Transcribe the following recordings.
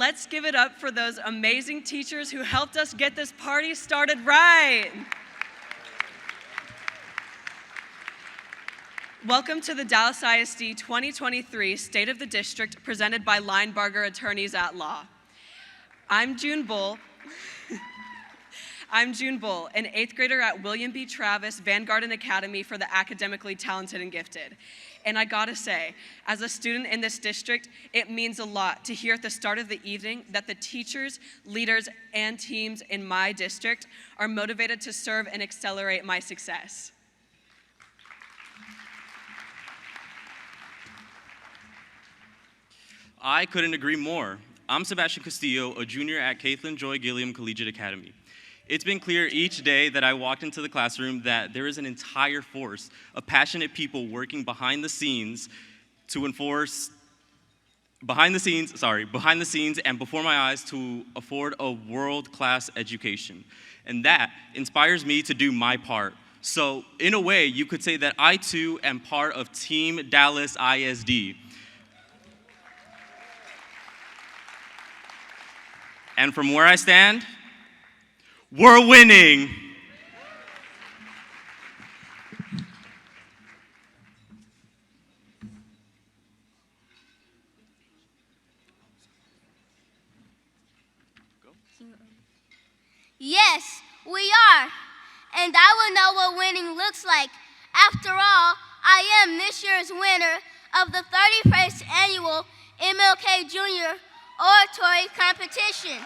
let's give it up for those amazing teachers who helped us get this party started right. Welcome to the Dallas ISD 2023 State of the District presented by Linebarger Attorneys at Law. I'm June Bull. I'm June Bull, an 8th grader at William B. Travis Van Garden Academy for the Academically Talented and Gifted. And I gotta say, as a student in this district, it means a lot to hear at the start of the evening that the teachers, leaders, and teams in my district are motivated to serve and accelerate my success. I couldn't agree more. I'm Sebastian Castillo, a junior at Caitlin Joy Gilliam Collegiate Academy. It's been clear each day that I walked into the classroom that there is an entire force of passionate people working behind the scenes and before my eyes to afford a world-class education. And that inspires me to do my part. So in a way, you could say that I too am part of Team Dallas ISD. And from where I stand, we're winning. Yes, we are. And I will know what winning looks like. After all, I am this year's winner of the 31st Annual MLK Jr. Oratory Competition.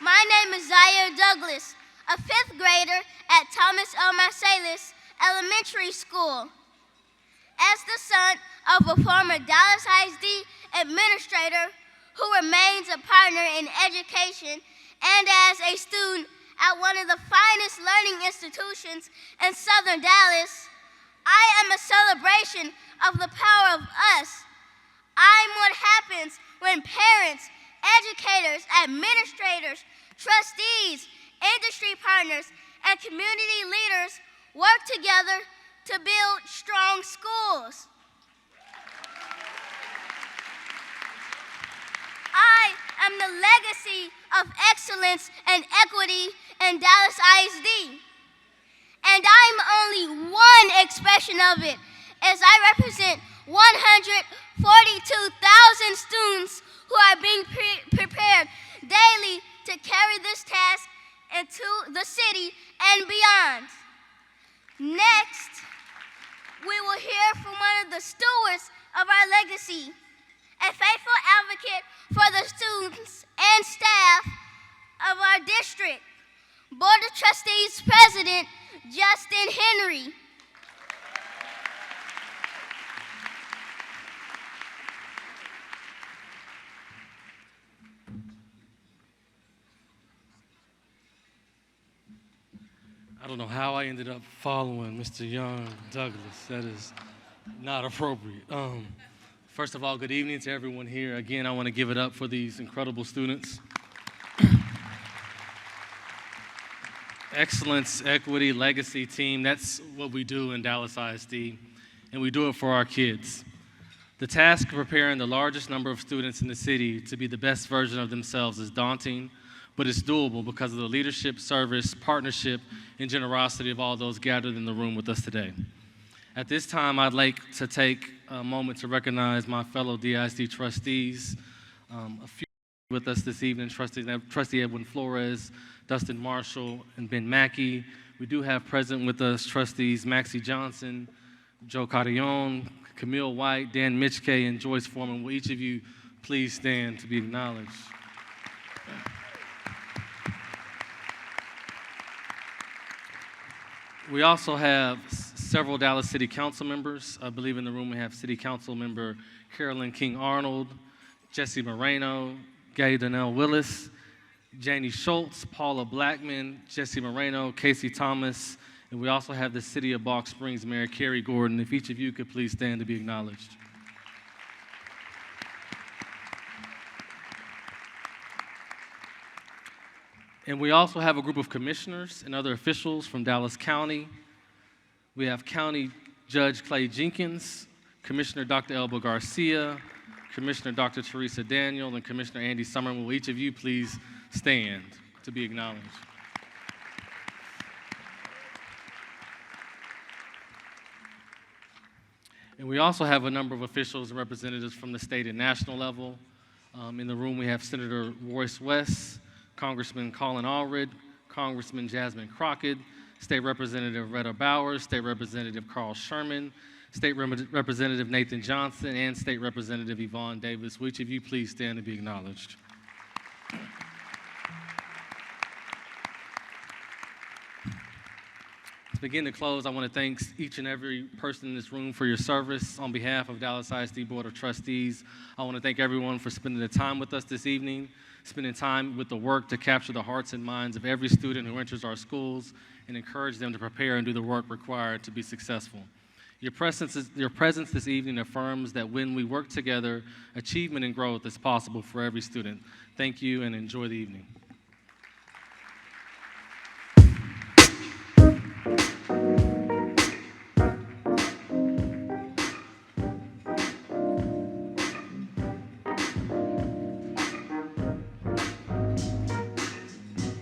My name is Zaire Douglas, a 5th grader at Thomas L. Marsalis Elementary School. As the son of a former Dallas ISD administrator who remains a partner in education and as a student at one of the finest learning institutions in Southern Dallas, I am a celebration of the power of us. I'm what happens when parents, educators, administrators, trustees, industry partners, and community leaders work together to build strong schools. I am the legacy of excellence and equity in Dallas ISD. And I'm only one expression of it, as I represent 142,000 students who are being prepared daily to carry this task into the city and beyond. Next, we will hear from one of the stewards of our legacy, a faithful advocate for the students and staff of our district, Board of Trustees President Justin Henry. I don't know how I ended up following Mr. Young Douglas. That is not appropriate. First of all, good evening to everyone here. Again, I want to give it up for these incredible students. Excellence, equity, legacy team, that's what we do in Dallas ISD, and we do it for our kids. The task of preparing the largest number of students in the city to be the best version of themselves is daunting, but it's doable because of the leadership, service, partnership, and generosity of all those gathered in the room with us today. At this time, I'd like to take a moment to recognize my fellow DISD trustees. A few with us this evening, Trustee Edwin Flores, Dustin Marshall, and Ben Mackey. We do have present with us Trustees Maxie Johnson, Joe Carillon, Camille White, Dan Mitchkay, and Joyce Foreman. Will each of you please stand to be acknowledged? We also have several Dallas City Council members. I believe in the room we have City Council member Carolyn King-Arnold, Jesse Moreno, Gay Donnell Willis, Janie Schultz, Paula Blackman, Jesse Moreno, Casey Thomas, and we also have the City of Balch Springs Mayor Kerry Gordon. If each of you could please stand to be acknowledged. And we also have a group of commissioners and other officials from Dallas County. We have County Judge Clay Jenkins, Commissioner Dr. Elba Garcia, Commissioner Dr. Teresa Daniel, and Commissioner Andy Summerman. Will each of you please stand to be acknowledged? And we also have a number of officials and representatives from the state and national level. In the room, we have Senator Royce West, Congressman Colin Allred, Congressman Jasmine Crockett, State Representative Retta Bowers, State Representative Carl Sherman, State Representative Nathan Johnson, and State Representative Yvonne Davis. Will each of you please stand to be acknowledged? To begin to close, I want to thank each and every person in this room for your service. On behalf of Dallas ISD Board of Trustees, I want to thank everyone for spending the time with us this evening, spending time with the work to capture the hearts and minds of every student who enters our schools and encourage them to prepare and do the work required to be successful. Your presence this evening affirms that when we work together, achievement and growth is possible for every student. Thank you and enjoy the evening.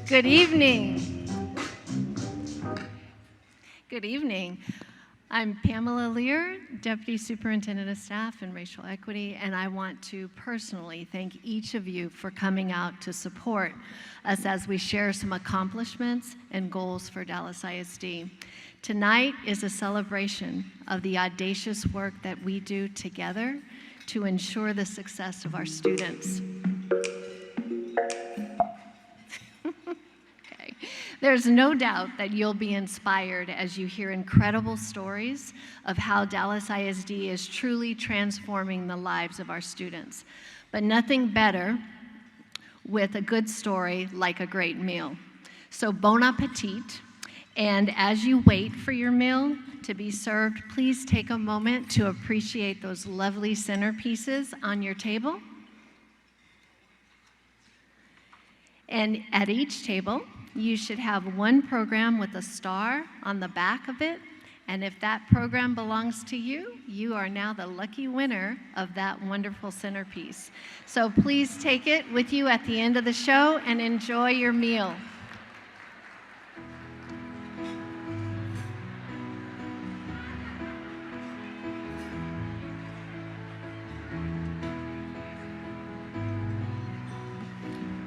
Good evening. Good evening. I'm Pamela Lear, Deputy Superintendent of Staff and Racial Equity, and I want to personally thank each of you for coming out to support us as we share some accomplishments and goals for Dallas ISD. Tonight is a celebration of the audacious work that we do together to ensure the success of our students. There's no doubt that you'll be inspired as you hear incredible stories of how Dallas ISD is truly transforming the lives of our students. But nothing better with a good story like a great meal. So bon appetit, and as you wait for your meal to be served, please take a moment to appreciate those lovely centerpieces on your table. And at each table, you should have one program with a star on the back of it, and if that program belongs to you, you are now the lucky winner of that wonderful centerpiece. So please take it with you at the end of the show and enjoy your meal.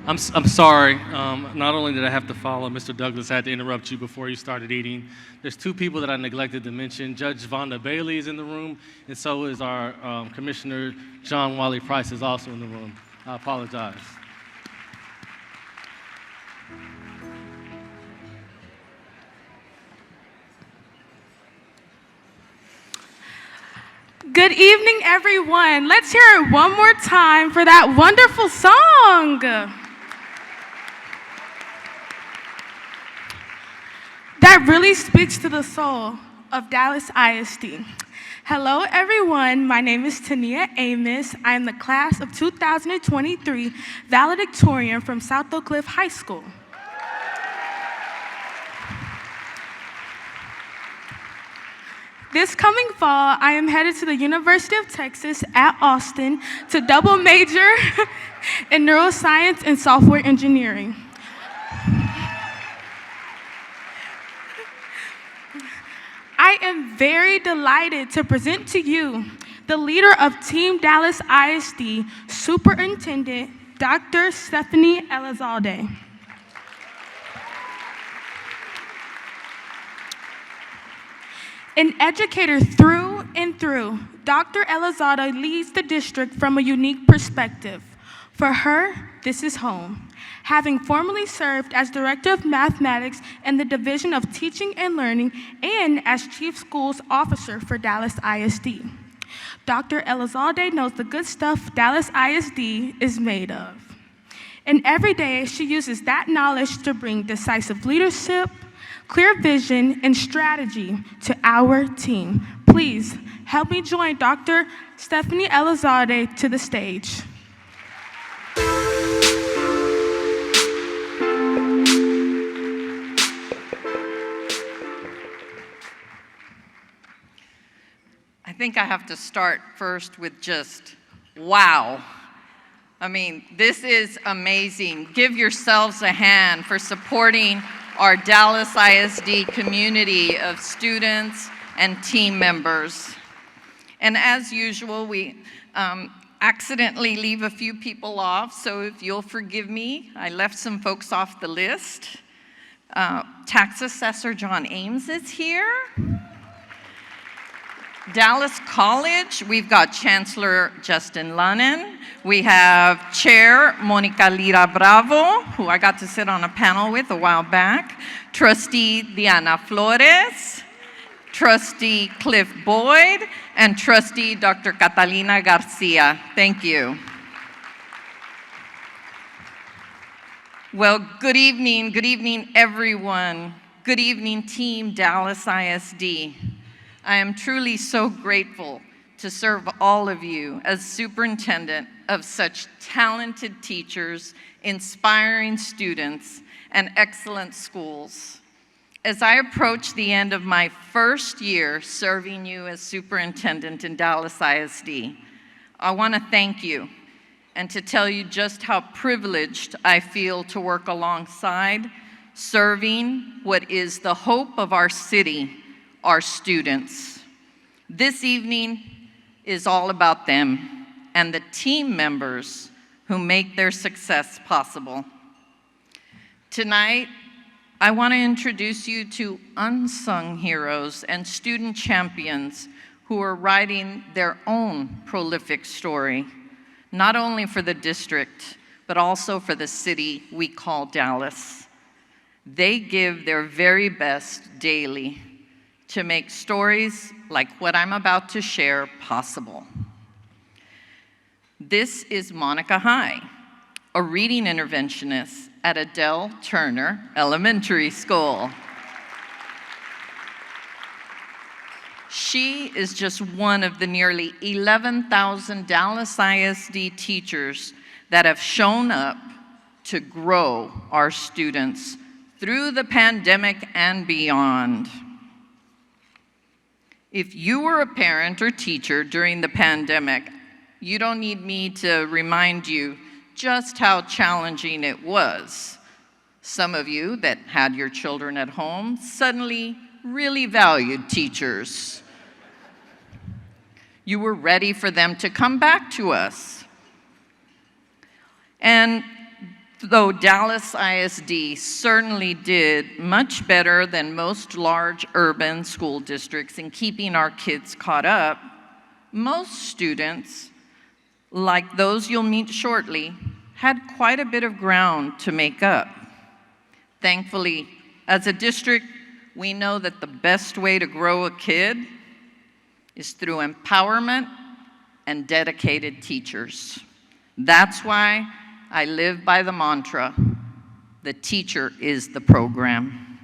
I'm sorry. Not only did I have to follow, Mr. Douglas had to interrupt you before you started eating. There's two people that I neglected to mention. Judge Vonda Bailey is in the room, and so is our Commissioner John Wally Price is also in the room. I apologize. Good evening, everyone. Let's hear it one more time for that wonderful song. That really speaks to the soul of Dallas ISD. Hello, everyone. My name is Tania Amos. I am the class of 2023 valedictorian from South Oak Cliff High School. This coming fall, I am headed to the University of Texas at Austin to double major in neuroscience and software engineering. I am very delighted to present to you the leader of Team Dallas ISD, Superintendent Dr. Stephanie Elizalde. An educator through and through, Dr. Elizalde leads the district from a unique perspective. For her, this is home. Having formerly served as Director of Mathematics in the Division of Teaching and Learning and as Chief Schools Officer for Dallas ISD. Dr. Elizalde knows the good stuff Dallas ISD is made of. And every day, she uses that knowledge to bring decisive leadership, clear vision, and strategy to our team. Please help me join Dr. Stephanie Elizalde to the stage. I I think I have to start first with just wow. I mean, this is amazing. Give yourselves a hand for supporting our Dallas ISD community of students and team members. And as usual, we accidentally leave a few people off, so if you'll forgive me, I left some folks off the list. Tax Assessor John Ames is here. Dallas College, we've got Chancellor Justin Lunnan. We have Chair Monica Lira Bravo, who I got to sit on a panel with a while back. Trustee Diana Flores. Trustee Cliff Boyd, and Trustee Dr. Catalina Garcia. Thank you. Well, good evening everyone. Good evening Team Dallas ISD. I am truly so grateful to serve all of you as superintendent of such talented teachers, inspiring students, and excellent schools. As I approach the end of my first year serving you as superintendent in Dallas ISD, I want to thank you and to tell you just how privileged I feel to work alongside, serving what is the hope of our city, our students. This evening is all about them and the team members who make their success possible. Tonight, I want to introduce you to unsung heroes and student champions who are writing their own prolific story, not only for the district, but also for the city we call Dallas. They give their very best daily to make stories like what I'm about to share possible. This is Monica High, a reading interventionist at Adele Turner Elementary School. She is just one of the nearly 11,000 Dallas ISD teachers that have shown up to grow our students through the pandemic and beyond. If you were a parent or teacher during the pandemic, you don't need me to remind you just how challenging it was. Some of you that had your children at home suddenly really valued teachers. You were ready for them to come back to us. And though Dallas ISD certainly did much better than most large urban school districts in keeping our kids caught up, most students, like those you'll meet shortly, had quite a bit of ground to make up. Thankfully, as a district, we know that the best way to grow a kid is through empowerment and dedicated teachers. That's why I live by the mantra, the teacher is the program.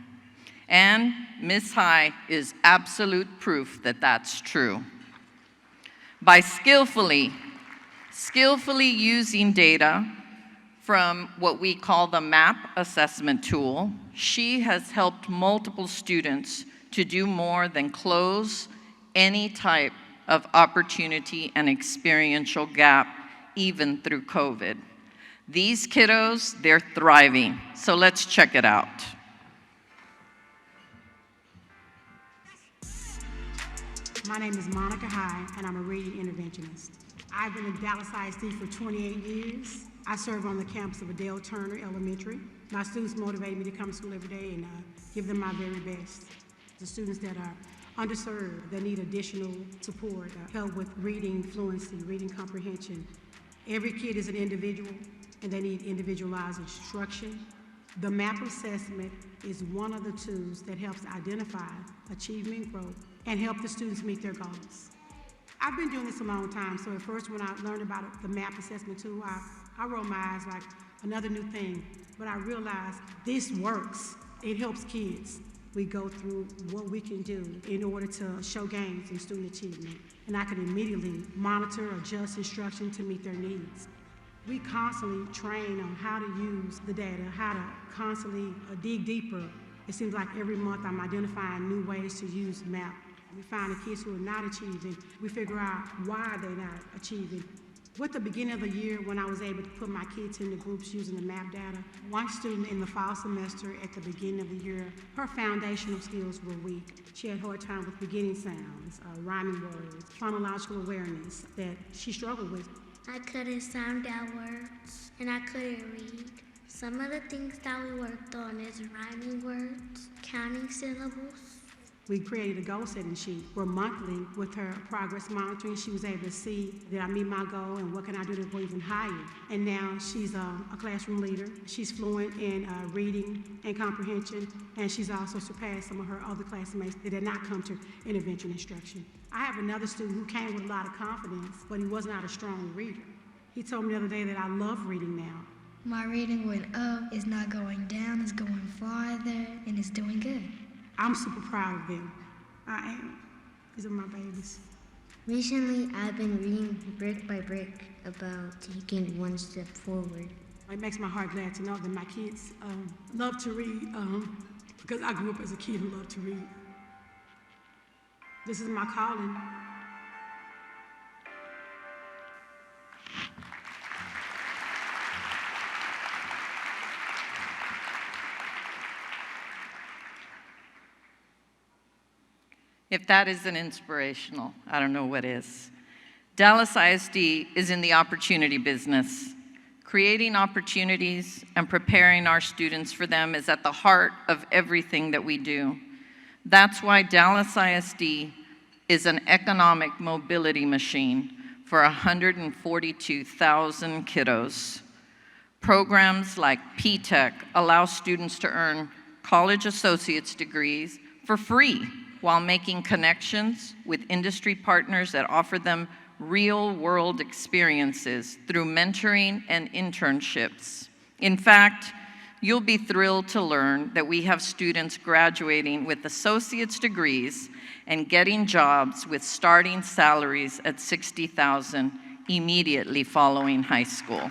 And Ms. High is absolute proof that that's true. By skillfully using data from what we call the MAP assessment tool, she has helped multiple students to do more than close any type of opportunity and experiential gap, even through COVID. These kiddos, they're thriving. So let's check it out. My name is Monica High, and I'm a reading interventionist. I've been in Dallas ISD for 28 years. I serve on the campus of Adele Turner Elementary. My students motivate me to come to school every day and give them my very best. The students that are underserved, that need additional support, help with reading fluency, reading comprehension. Every kid is an individual, and they need individualized instruction. The MAP assessment is one of the tools that helps identify achievement growth and help the students meet their goals. I've been doing this a long time, so at first when I learned about the MAP assessment tool, I rolled my eyes like another new thing, but I realized this works. It helps kids. We go through what we can do in order to show gains in student achievement, and I can immediately monitor, adjust instruction to meet their needs. We constantly train on how to use the data, how to constantly dig deeper. It seems like every month I'm identifying new ways to use MAP We find the kids who are not achieving. We figure out why they're not achieving. With the beginning of the year, when I was able to put my kids into groups using the MAP data, one student in the fall semester at the beginning of the year, her foundational skills were weak. She had a hard time with beginning sounds, rhyming words, phonological awareness that she struggled with. I couldn't sound out words, and I couldn't read. Some of the things that we worked on is rhyming words, counting syllables. We created a goal-setting sheet where monthly, with her progress monitoring, she was able to see, did I meet my goal and what can I do to go even higher? And now she's a classroom leader. She's fluent in reading and comprehension, and she's also surpassed some of her other classmates that did not come to intervention instruction. I have another student who came with a lot of confidence, but he was not a strong reader. He told me the other day that I love reading now. My reading went up, it's not going down, it's going farther, and it's doing good. I'm super proud of them. I am. These are my babies. Recently, I've been reading brick by brick about taking one step forward. It makes my heart glad to know that my kids love to read because I grew up as a kid who loved to read. This is my calling. If that isn't inspirational, I don't know what is. Dallas ISD is in the opportunity business. Creating opportunities and preparing our students for them is at the heart of everything that we do. That's why Dallas ISD is an economic mobility machine for 142,000 kiddos. Programs like P-TECH allow students to earn college associate's degrees for free while making connections with industry partners that offer them real-world experiences through mentoring and internships. In fact, you'll be thrilled to learn that we have students graduating with associate's degrees and getting jobs with starting salaries at $60,000 immediately following high school.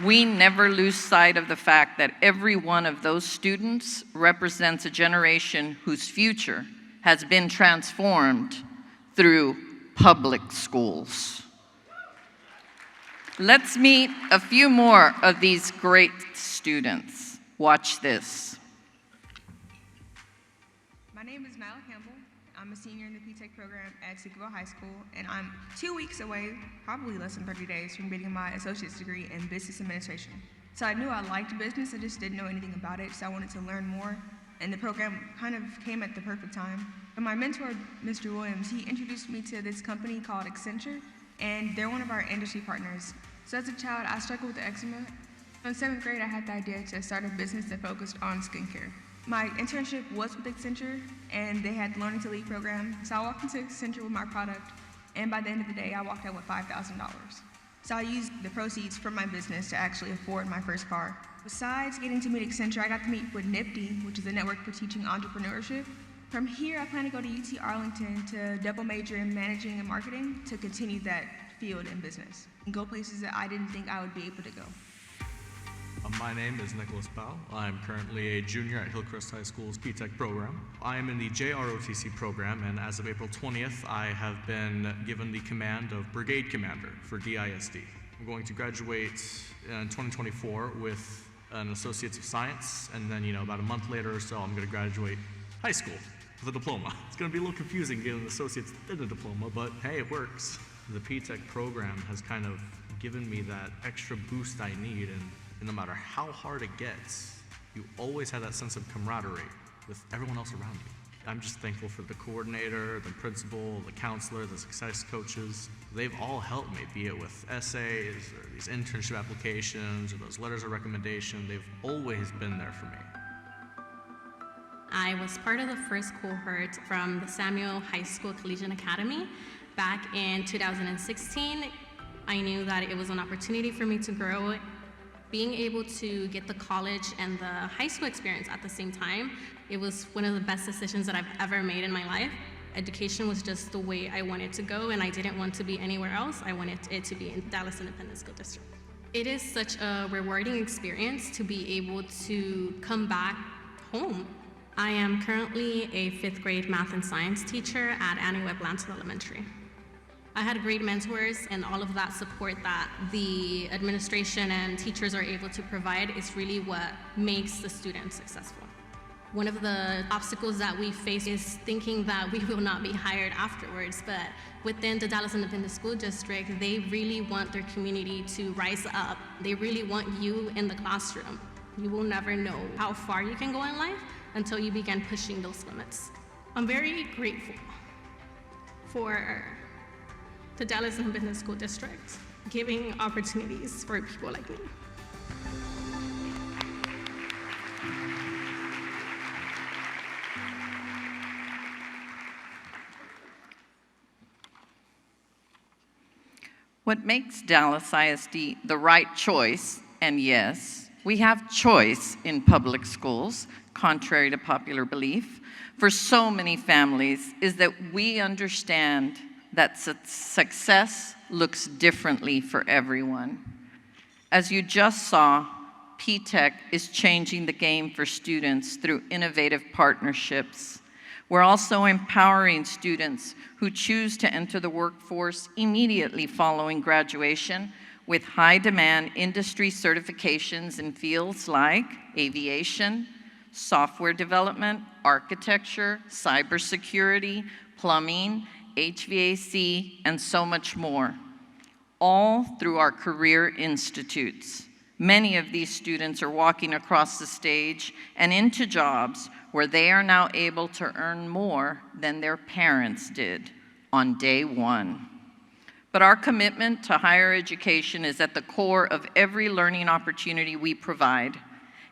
We never lose sight of the fact that every one of those students represents a generation whose future has been transformed through public schools. Let's meet a few more of these great students. Watch this. My name is Nyla Campbell. I'm a senior in the P-TECH program at Sequoia High School, and I'm 2 weeks away, probably less than 30 days, from getting my associate's degree in business administration. So I knew I liked business, I just didn't know anything about it, so I wanted to learn more, and the program kind of came at the perfect time. And my mentor, Mr. Williams, he introduced me to this company called Accenture, and they're one of our industry partners. So as a child, I struggled with eczema. In 7th grade, I had the idea to start a business that focused on skincare. My internship was with Accenture, and they had the Learning to Lead program. So I walked into Accenture with my product, and by the end of the day, I walked out with $5,000. So I used the proceeds from my business to actually afford my first car. Besides getting to meet Accenture, I got to meet with NIPTE, which is a network for teaching entrepreneurship. From here, I plan to go to UT Arlington to double major in managing and marketing to continue that field in business and go places that I didn't think I would be able to go. My name is Nicholas Powell. I'm currently a junior at Hillcrest High School's P-TECH program. I am in the JROTC program, and as of April 20th, I have been given the command of Brigade Commander for DISD. I'm going to graduate in 2024 with an Associate's of Science, and then, about a month later or so, I'm going to graduate high school with a diploma. It's going to be a little confusing getting an Associate's and a diploma, but hey, it works. The P-TECH program has kind of given me that extra boost I need, and no matter how hard it gets, you always have that sense of camaraderie with everyone else around you. I'm just thankful for the coordinator, the principal, the counselor, the success coaches. They've all helped me, be it with essays or these internship applications or those letters of recommendation. They've always been there for me. I was part of the first cohort from the Samuel High School Collegiate Academy back in 2016. I knew that it was an opportunity for me to grow. Being able to get the college and the high school experience at the same time, it was one of the best decisions that I've ever made in my life. Education was just the way I wanted to go, and I didn't want to be anywhere else. I wanted it to be in Dallas Independent School District. It is such a rewarding experience to be able to come back home I am currently a 5th grade math and science teacher at Annie Webb Lansing Elementary. I had great mentors, and all of that support that the administration and teachers are able to provide is really what makes the students successful. One of the obstacles that we face is thinking that we will not be hired afterwards, but within the Dallas Independent School District, they really want their community to rise up. They really want you in the classroom. You will never know how far you can go in life until you begin pushing those limits. I'm very grateful for the Dallas Independent School District giving opportunities for people like me. What makes Dallas ISD the right choice, and yes, we have choice in public schools, contrary to popular belief, for so many families, is that we understand that success looks differently for everyone. As you just saw, P-TECH is changing the game for students through innovative partnerships. We're also empowering students who choose to enter the workforce immediately following graduation with high-demand industry certifications in fields like aviation, software development, architecture, cybersecurity, plumbing, HVAC, and so much more, all through our career institutes. Many of these students are walking across the stage and into jobs where they are now able to earn more than their parents did on day one. But our commitment to higher education is at the core of every learning opportunity we provide.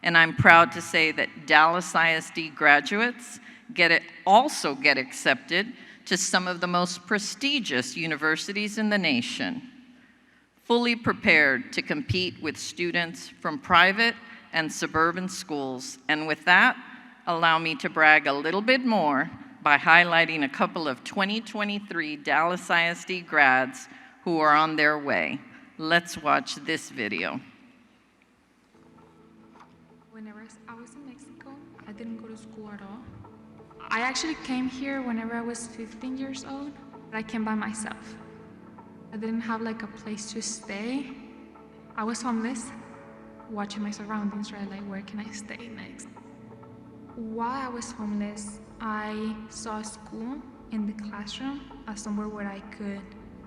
And I'm proud to say that Dallas ISD graduates also get accepted to some of the most prestigious universities in the nation, fully prepared to compete with students from private and suburban schools. And with that, allow me to brag a little bit more by highlighting a couple of 2023 Dallas ISD grads who are on their way. Let's watch this video. Whenever I was in Mexico, I didn't go to school at all. I actually came here whenever I was 15 years old. I came by myself. I didn't have like a place to stay. I was homeless, watching my surroundings, right? Like, where can I stay next? While I was homeless, I saw school in the classroom as somewhere where I could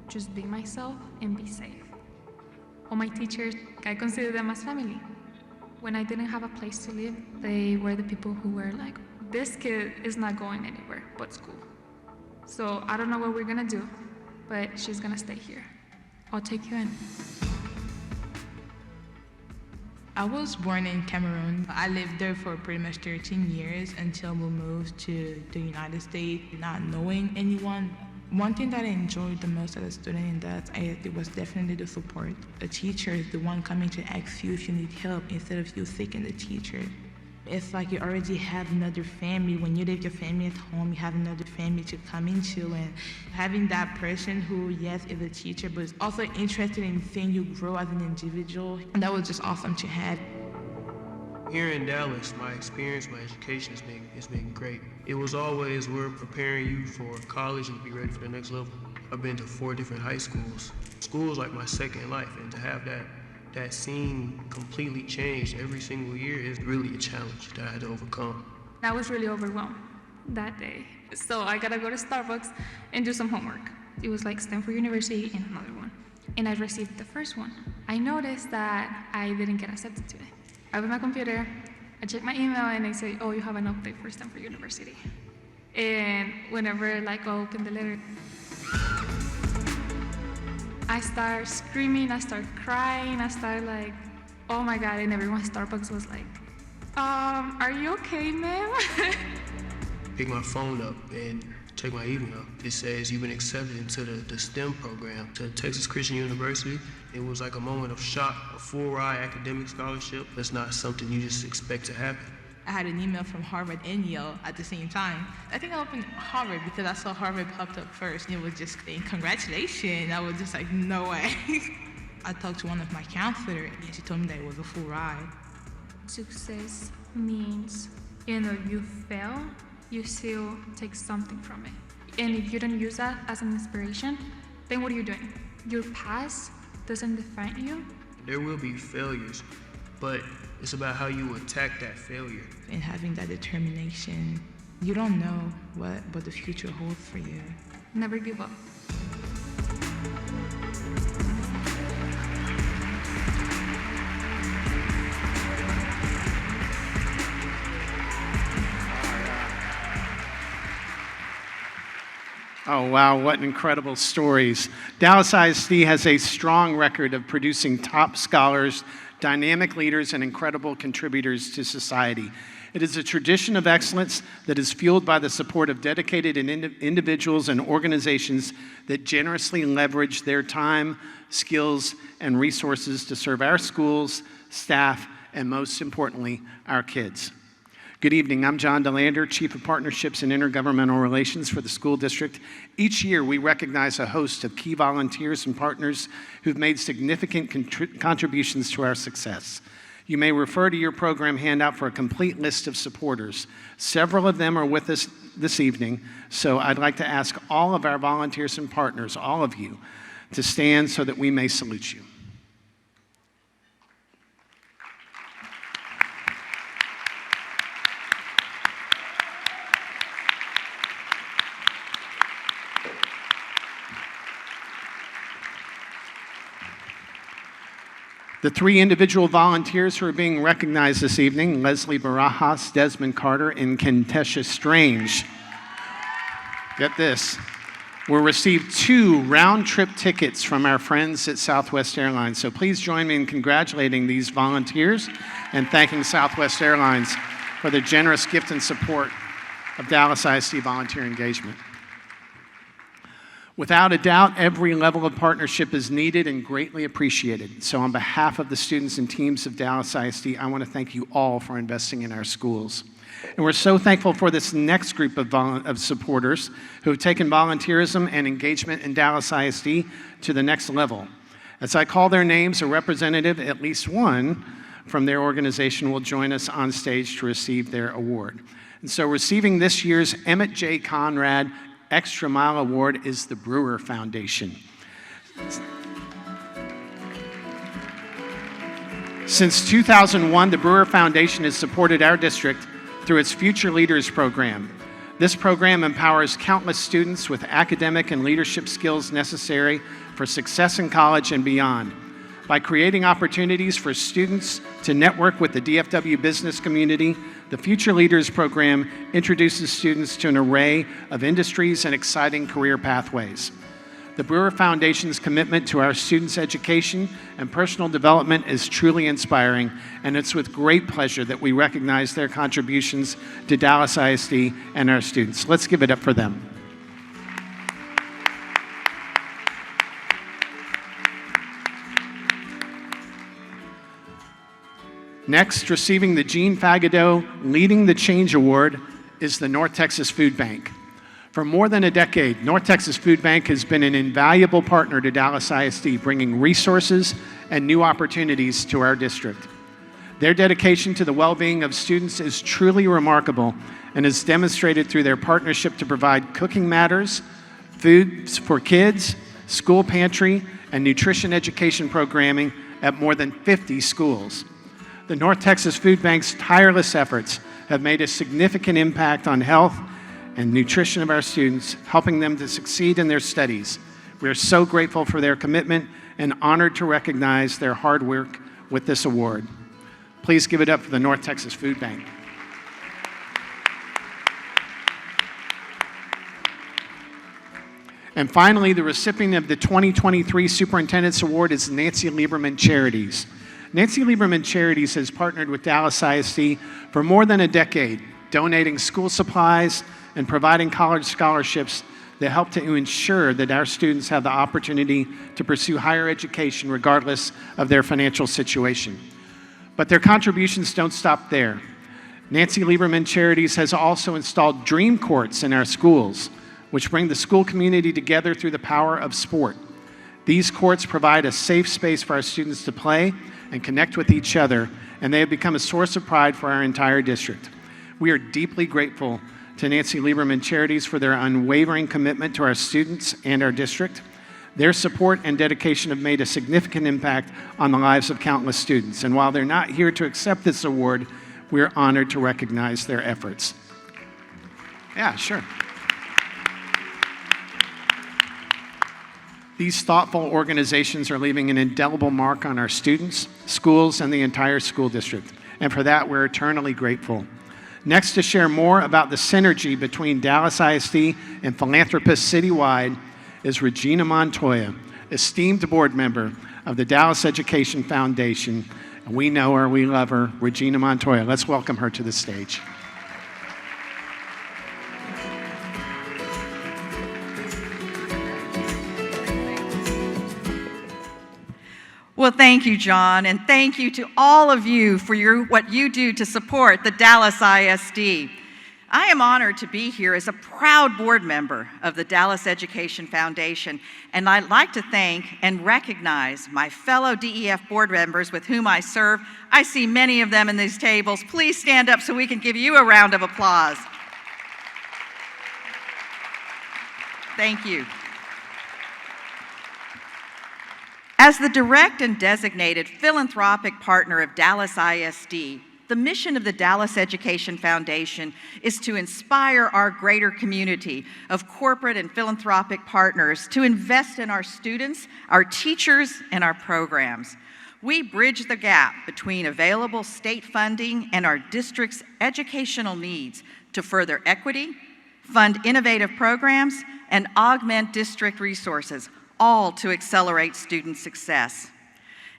just be myself and be safe. All my teachers, I consider them as family. When I didn't have a place to live, they were the people who were like, this kid is not going anywhere but school. So I don't know what we're gonna do, but she's gonna stay here. I'll take you in. I was born in Cameroon. I lived there for pretty much 13 years until we moved to the United States, not knowing anyone. One thing that I enjoyed the most as a student in that it was definitely the support. The teacher is the one coming to ask you if you need help instead of you seeking the teacher. It's like you already have another family. When you leave your family at home, you have another family to come into, and having that person who, yes, is a teacher, but is also interested in seeing you grow as an individual, and that was just awesome to have. Here in Dallas, my experience, my education has been great. It was always, we're preparing you for college and to be ready for the next level. I've been to 4 different high schools. School's like my second life, and to have that scene completely changed every single year is really a challenge that I had to overcome. I was really overwhelmed that day. So I gotta go to Starbucks and do some homework. It was like Stanford University and another one. And I received the first one. I noticed that I didn't get accepted to it. I opened my computer, I checked my email, and they say, oh, you have an update for Stanford University. And whenever I open the letter, I start screaming, I start crying, I start like, oh my God, and everyone at Starbucks was like, are you okay, ma'am? Pick my phone up and check my email. It says you've been accepted into the STEM program to Texas Christian University. It was like a moment of shock, a full-ride academic scholarship. That's not something you just expect to happen. I had an email from Harvard and Yale at the same time. I think I opened Harvard because I saw Harvard popped up first, and it was just saying, congratulations. I was just like, no way. I talked to one of my counselors, and she told me that it was a full ride. Success means even though you fail, you still take something from it. And if you don't use that as an inspiration, then what are you doing? Your past doesn't define you. There will be failures, but it's about how you attack that failure. And having that determination, you don't know what the future holds for you. Never give up. Oh, wow, what incredible stories. Dallas ISD has a strong record of producing top scholars, dynamic leaders, and incredible contributors to society. It is a tradition of excellence that is fueled by the support of dedicated individuals and organizations that generously leverage their time, skills, and resources to serve our schools, staff, and most importantly, our kids. Good evening, I'm John DeLander, Chief of Partnerships and Intergovernmental Relations for the school district. Each year, we recognize a host of key volunteers and partners who've made significant contributions to our success. You may refer to your program handout for a complete list of supporters. Several of them are with us this evening, so I'd like to ask all of our volunteers and partners, all of you, to stand so that we may salute you. The three individual volunteers who are being recognized this evening, Leslie Barajas, Desmond Carter, and Kentesha Strange, get this, will receive 2 round-trip tickets from our friends at Southwest Airlines. So please join me in congratulating these volunteers and thanking Southwest Airlines for their generous gift and support of Dallas ISD volunteer engagement. Without a doubt, every level of partnership is needed and greatly appreciated. So on behalf of the students and teams of Dallas ISD, I want to thank you all for investing in our schools. And we're so thankful for this next group of supporters who have taken volunteerism and engagement in Dallas ISD to the next level. As I call their names, a representative, at least one, from their organization will join us on stage to receive their award. And so receiving this year's Emmett J. Conrad Extra Mile Award is the Brewer Foundation. Since 2001, the Brewer Foundation has supported our district through its Future Leaders program. This program empowers countless students with academic and leadership skills necessary for success in college and beyond. By creating opportunities for students to network with the DFW business community, the Future Leaders program introduces students to an array of industries and exciting career pathways. The Brewer Foundation's commitment to our students' education and personal development is truly inspiring, and it's with great pleasure that we recognize their contributions to Dallas ISD and our students. Let's give it up for them. Next, receiving the Gene Fagado Leading the Change Award is the North Texas Food Bank. For more than a decade, North Texas Food Bank has been an invaluable partner to Dallas ISD, bringing resources and new opportunities to our district. Their dedication to the well-being of students is truly remarkable and is demonstrated through their partnership to provide Cooking Matters, food for kids, school pantry, and nutrition education programming at more than 50 schools. The North Texas Food Bank's tireless efforts have made a significant impact on health and nutrition of our students, helping them to succeed in their studies. We are so grateful for their commitment and honored to recognize their hard work with this award. Please give it up for the North Texas Food Bank. And finally, the recipient of the 2023 Superintendent's Award is Nancy Lieberman Charities. Nancy Lieberman Charities has partnered with Dallas ISD for more than a decade, donating school supplies and providing college scholarships that help to ensure that our students have the opportunity to pursue higher education regardless of their financial situation. But their contributions don't stop there. Nancy Lieberman Charities has also installed Dream Courts in our schools, which bring the school community together through the power of sport. These courts provide a safe space for our students to play and connect with each other, and they have become a source of pride for our entire district. We are deeply grateful to Nancy Lieberman Charities for their unwavering commitment to our students and our district. Their support and dedication have made a significant impact on the lives of countless students. And while they're not here to accept this award, we're honored to recognize their efforts. Yeah, sure. These thoughtful organizations are leaving an indelible mark on our students, schools, and the entire school district. And for that, we're eternally grateful. Next, to share more about the synergy between Dallas ISD and philanthropists citywide is Regina Montoya, esteemed board member of the Dallas Education Foundation. We know her, we love her, Regina Montoya. Let's welcome her to the stage. Well, thank you, John, and thank you to all of you for what you do to support the Dallas ISD. I am honored to be here as a proud board member of the Dallas Education Foundation, and I'd like to thank and recognize my fellow DEF board members with whom I serve. I see many of them in these tables. Please stand up so we can give you a round of applause. Thank you. As the direct and designated philanthropic partner of Dallas ISD, the mission of the Dallas Education Foundation is to inspire our greater community of corporate and philanthropic partners to invest in our students, our teachers, and our programs. We bridge the gap between available state funding and our district's educational needs to further equity, fund innovative programs, and augment district resources, all to accelerate student success.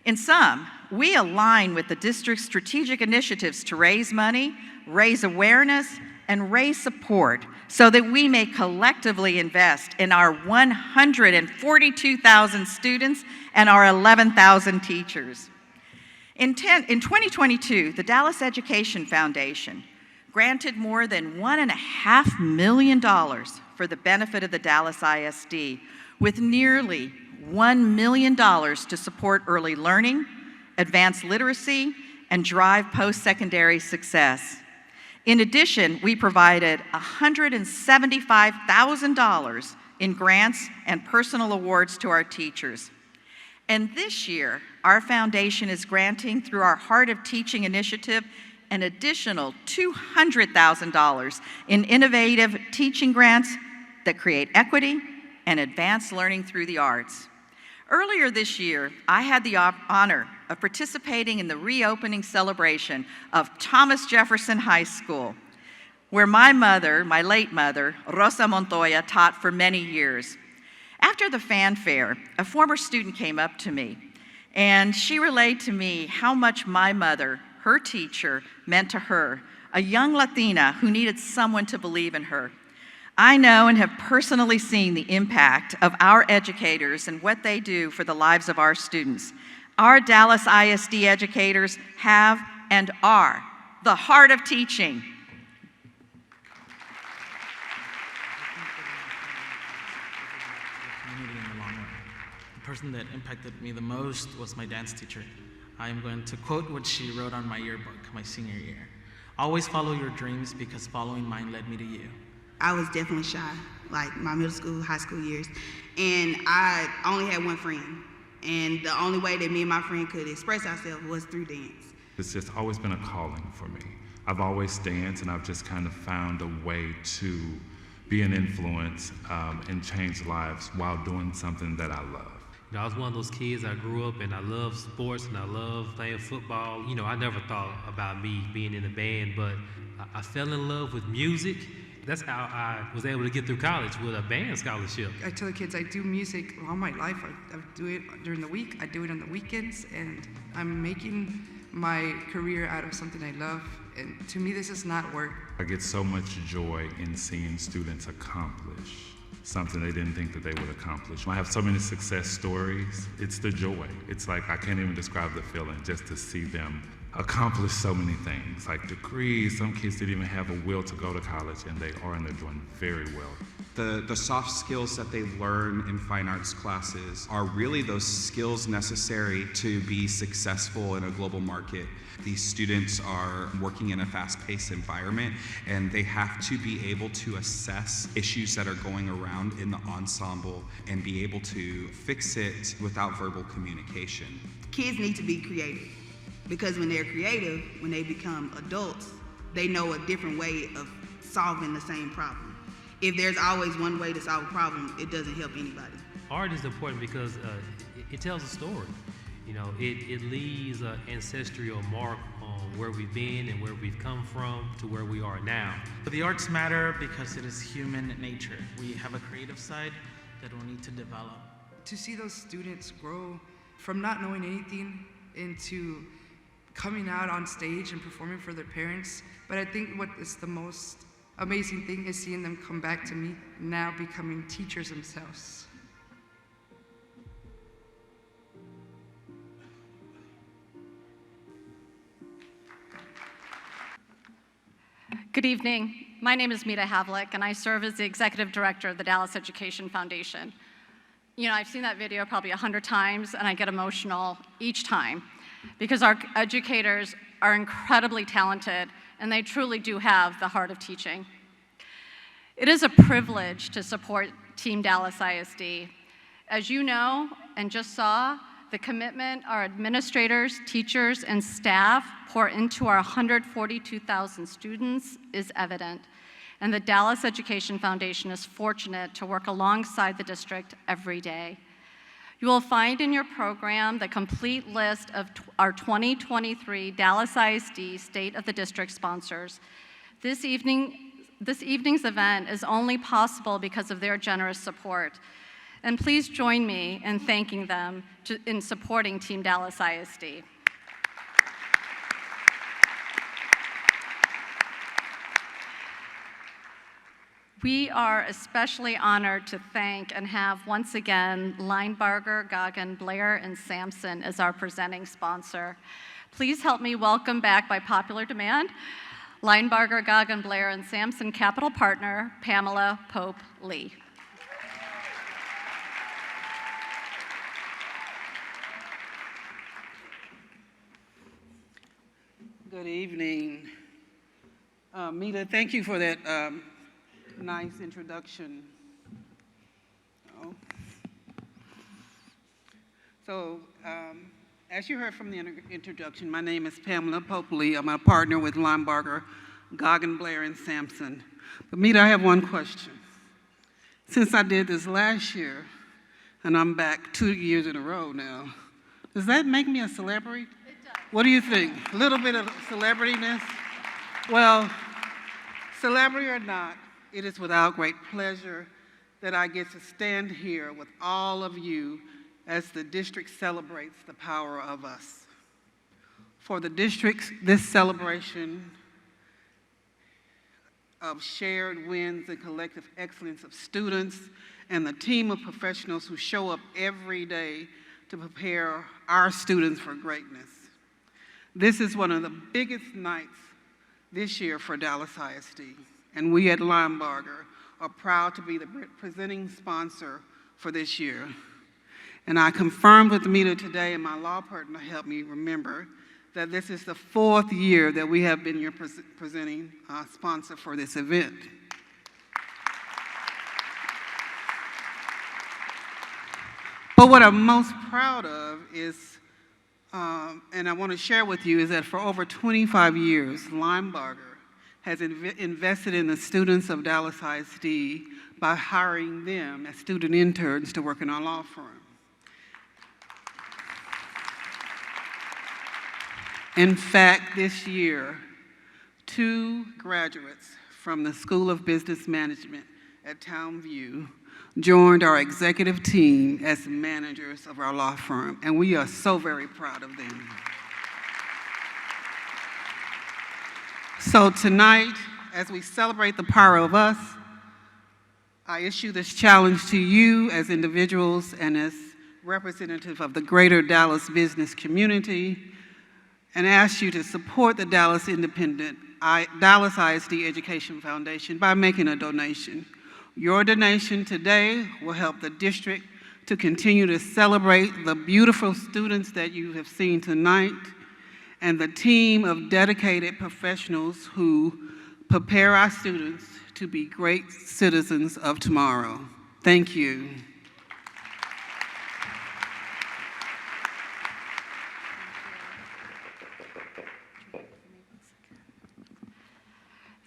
In sum, we align with the district's strategic initiatives to raise money, raise awareness, and raise support so that we may collectively invest in our 142,000 students and our 11,000 teachers. In 2022, the Dallas Education Foundation granted more than $1.5 million for the benefit of the Dallas ISD, with nearly $1 million to support early learning, advanced literacy, and drive post-secondary success. In addition, we provided $175,000 in grants and personal awards to our teachers. And this year, our foundation is granting, through our Heart of Teaching initiative, an additional $200,000 in innovative teaching grants that create equity and advanced learning through the arts. Earlier this year, I had the honor of participating in the reopening celebration of Thomas Jefferson High School, where my mother, my late mother, Rosa Montoya, taught for many years. After the fanfare, a former student came up to me, and she relayed to me how much my mother, her teacher, meant to her, a young Latina who needed someone to believe in her. I know and have personally seen the impact of our educators and what they do for the lives of our students. Our Dallas ISD educators have and are the heart of teaching. The person that impacted me the most was my dance teacher. I am going to quote what she wrote on my yearbook my senior year. Always follow your dreams because following mine led me to you. I was definitely shy, like my middle school, high school years, and I only had one friend. And the only way that me and my friend could express ourselves was through dance. It's just always been a calling for me. I've always danced, and I've just kind of found a way to be an influence and change lives while doing something that I love. You know, I was one of those kids, I grew up and I loved sports and I loved playing football. You know, I never thought about me being in a band, but I fell in love with music. That's how I was able to get through college, with a band scholarship. I tell the kids I do music all my life. I do it during the week, I do it on the weekends, and I'm making my career out of something I love. And to me, this is not work. I get so much joy in seeing students accomplish something they didn't think that they would accomplish. I have so many success stories. It's the joy. It's like I can't even describe the feeling just to see them accomplished so many things, like degrees. Some kids didn't even have a will to go to college, and they are, and they're doing very well. The soft skills that they learn in fine arts classes are really those skills necessary to be successful in a global market. These students are working in a fast-paced environment, and they have to be able to assess issues that are going around in the ensemble and be able to fix it without verbal communication. Kids need to be creative, because when they're creative, when they become adults, they know a different way of solving the same problem. If there's always one way to solve a problem, it doesn't help anybody. Art is important because it tells a story. You know, it leaves an ancestral mark on where we've been and where we've come from to where we are now. But the arts matter because it is human nature. We have a creative side that we need to develop. To see those students grow from not knowing anything into coming out on stage and performing for their parents. But I think what is the most amazing thing is seeing them come back to me now becoming teachers themselves. Good evening. My name is Mita Havlik, and I serve as the Executive Director of the Dallas Education Foundation. You know, I've seen that video probably 100 times, and I get emotional each time because our educators are incredibly talented, and they truly do have the heart of teaching. It is a privilege to support Team Dallas ISD. As you know and just saw, the commitment our administrators, teachers, and staff pour into our 142,000 students is evident, and the Dallas Education Foundation is fortunate to work alongside the district every day. You will find in your program the complete list of our 2023 Dallas ISD State of the District sponsors. This evening's event is only possible because of their generous support. And please join me in thanking them in supporting Team Dallas ISD. We are especially honored to thank and have once again Linebarger, Goggin, Blair, and Sampson as our presenting sponsor. Please help me welcome back by popular demand Linebarger, Goggin, Blair, and Sampson Capital Partner, Pamela Pope Lee. Good evening. Mita, thank you for that nice introduction. So, as you heard from the introduction, my name is Pamela Popley. I'm a partner with Linebarger, Goggin, Blair, and Sampson. But Mita, I have one question. Since I did this last year, and I'm back 2 years in a row now, does that make me a celebrity? What do you think? A little bit of celebrityness? Well, celebrity or not, it is without great pleasure that I get to stand here with all of you as the district celebrates the power of us. For the district, this celebration of shared wins and collective excellence of students and the team of professionals who show up every day to prepare our students for greatness. This is one of the biggest nights this year for Dallas ISD, and we at Linebarger are proud to be the presenting sponsor for this year. And I confirmed with Mita today, and my law partner helped me remember, that this is the 4th year that we have been your presenting sponsor for this event. But what I'm most proud of is, and I want to share with you, is that for over 25 years, Linebarger has invested in the students of Dallas ISD by hiring them as student interns to work in our law firm. In fact, this year, 2 graduates from the School of Business Management at Townview joined our executive team as managers of our law firm, and we are so very proud of them. So tonight, as we celebrate the power of us, I issue this challenge to you as individuals and as representative of the greater Dallas business community and ask you to support the Dallas Dallas ISD Education Foundation by making a donation. Your donation today will help the district to continue to celebrate the beautiful students that you have seen tonight and the team of dedicated professionals who prepare our students to be great citizens of tomorrow. Thank you.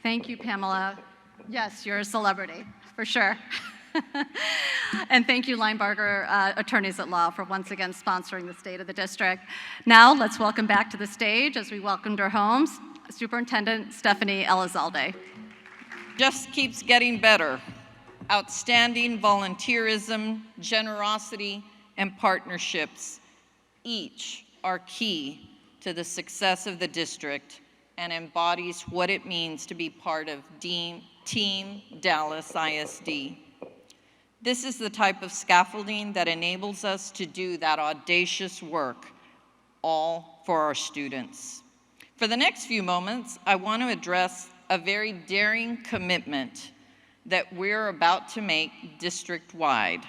Thank you, Pamela. Yes, you're a celebrity, for sure. And thank you, Linebarger Attorneys at Law, for once again sponsoring the State of the District. Now, let's welcome back to the stage, as we welcomed her home, Superintendent Stephanie Elizalde. Just keeps getting better. Outstanding volunteerism, generosity, and partnerships each are key to the success of the district and embodies what it means to be part of Team Dallas ISD. This is the type of scaffolding that enables us to do that audacious work, all for our students. For the next few moments, I want to address a very daring commitment that we're about to make district-wide.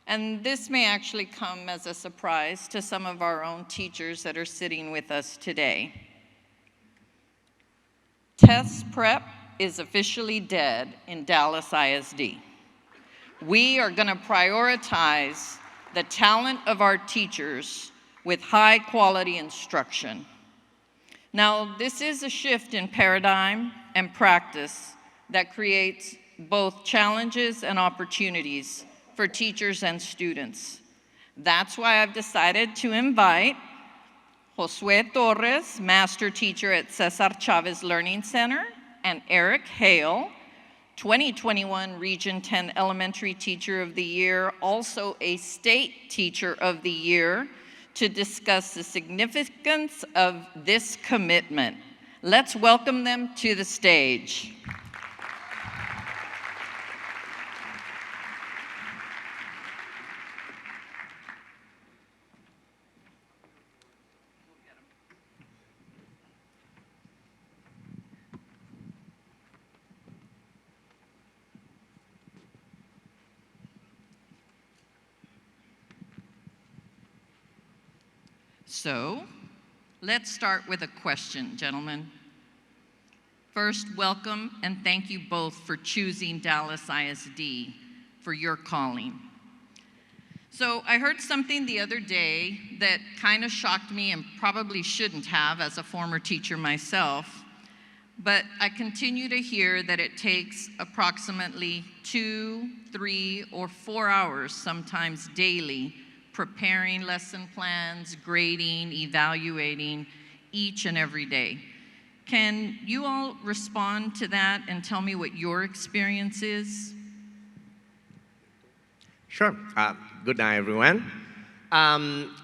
And this may actually come as a surprise to some of our own teachers that are sitting with us today. Test prep is officially dead in Dallas ISD. We are going to prioritize the talent of our teachers with high-quality instruction. Now, this is a shift in paradigm and practice that creates both challenges and opportunities for teachers and students. That's why I've decided to invite Josue Torres, Master Teacher at Cesar Chavez Learning Center, and Eric Hale, 2021 Region 10 Elementary Teacher of the Year, also a State Teacher of the Year, to discuss the significance of this commitment. Let's welcome them to the stage. So, let's start with a question, gentlemen. First, welcome and thank you both for choosing Dallas ISD for your calling. So, I heard something the other day that kind of shocked me and probably shouldn't have as a former teacher myself, but I continue to hear that it takes approximately 2, 3, or 4 hours, sometimes daily, preparing lesson plans, grading, evaluating each and every day. Can you all respond to that and tell me what your experience is? Sure. Good night, everyone.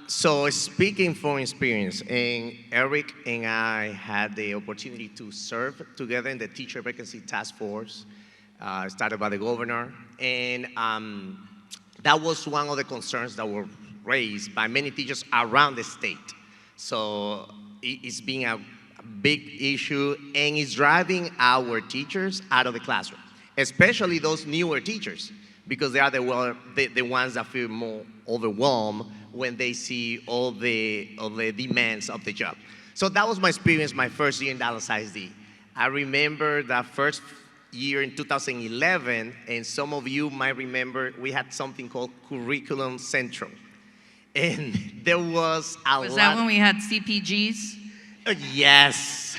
So speaking from experience, and Eric and I had the opportunity to serve together in the Teacher Vacancy Task Force, started by the governor, and that was one of the concerns that were raised by many teachers around the state. So it's been a big issue, and it's driving our teachers out of the classroom, especially those newer teachers, because they are the ones that feel more overwhelmed when they see all the demands of the job. So that was my experience my first year in Dallas ISD. I remember that first year in 2011, and some of you might remember, we had something called Curriculum Central. And there was a lot. Was that when we had CPGs? Yes.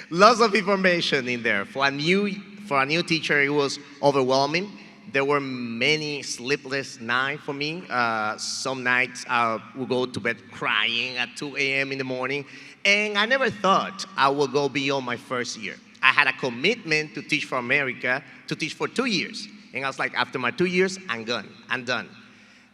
Lots of information in there. For a new teacher, it was overwhelming. There were many sleepless nights for me. Some nights I would go to bed crying at 2 a.m. in the morning. And I never thought I would go beyond my first year. I had a commitment to Teach for America, to teach for 2 years. And I was like, after my 2 years, I'm done.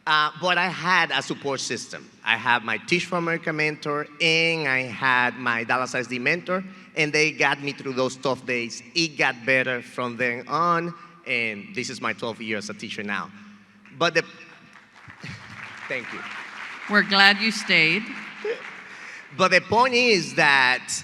But I had a support system. I had my Teach for America mentor, and I had my Dallas ISD mentor, and they got me through those tough days. It got better from then on, and this is my 12th year as a teacher now. But thank you. We're glad you stayed. But the point is that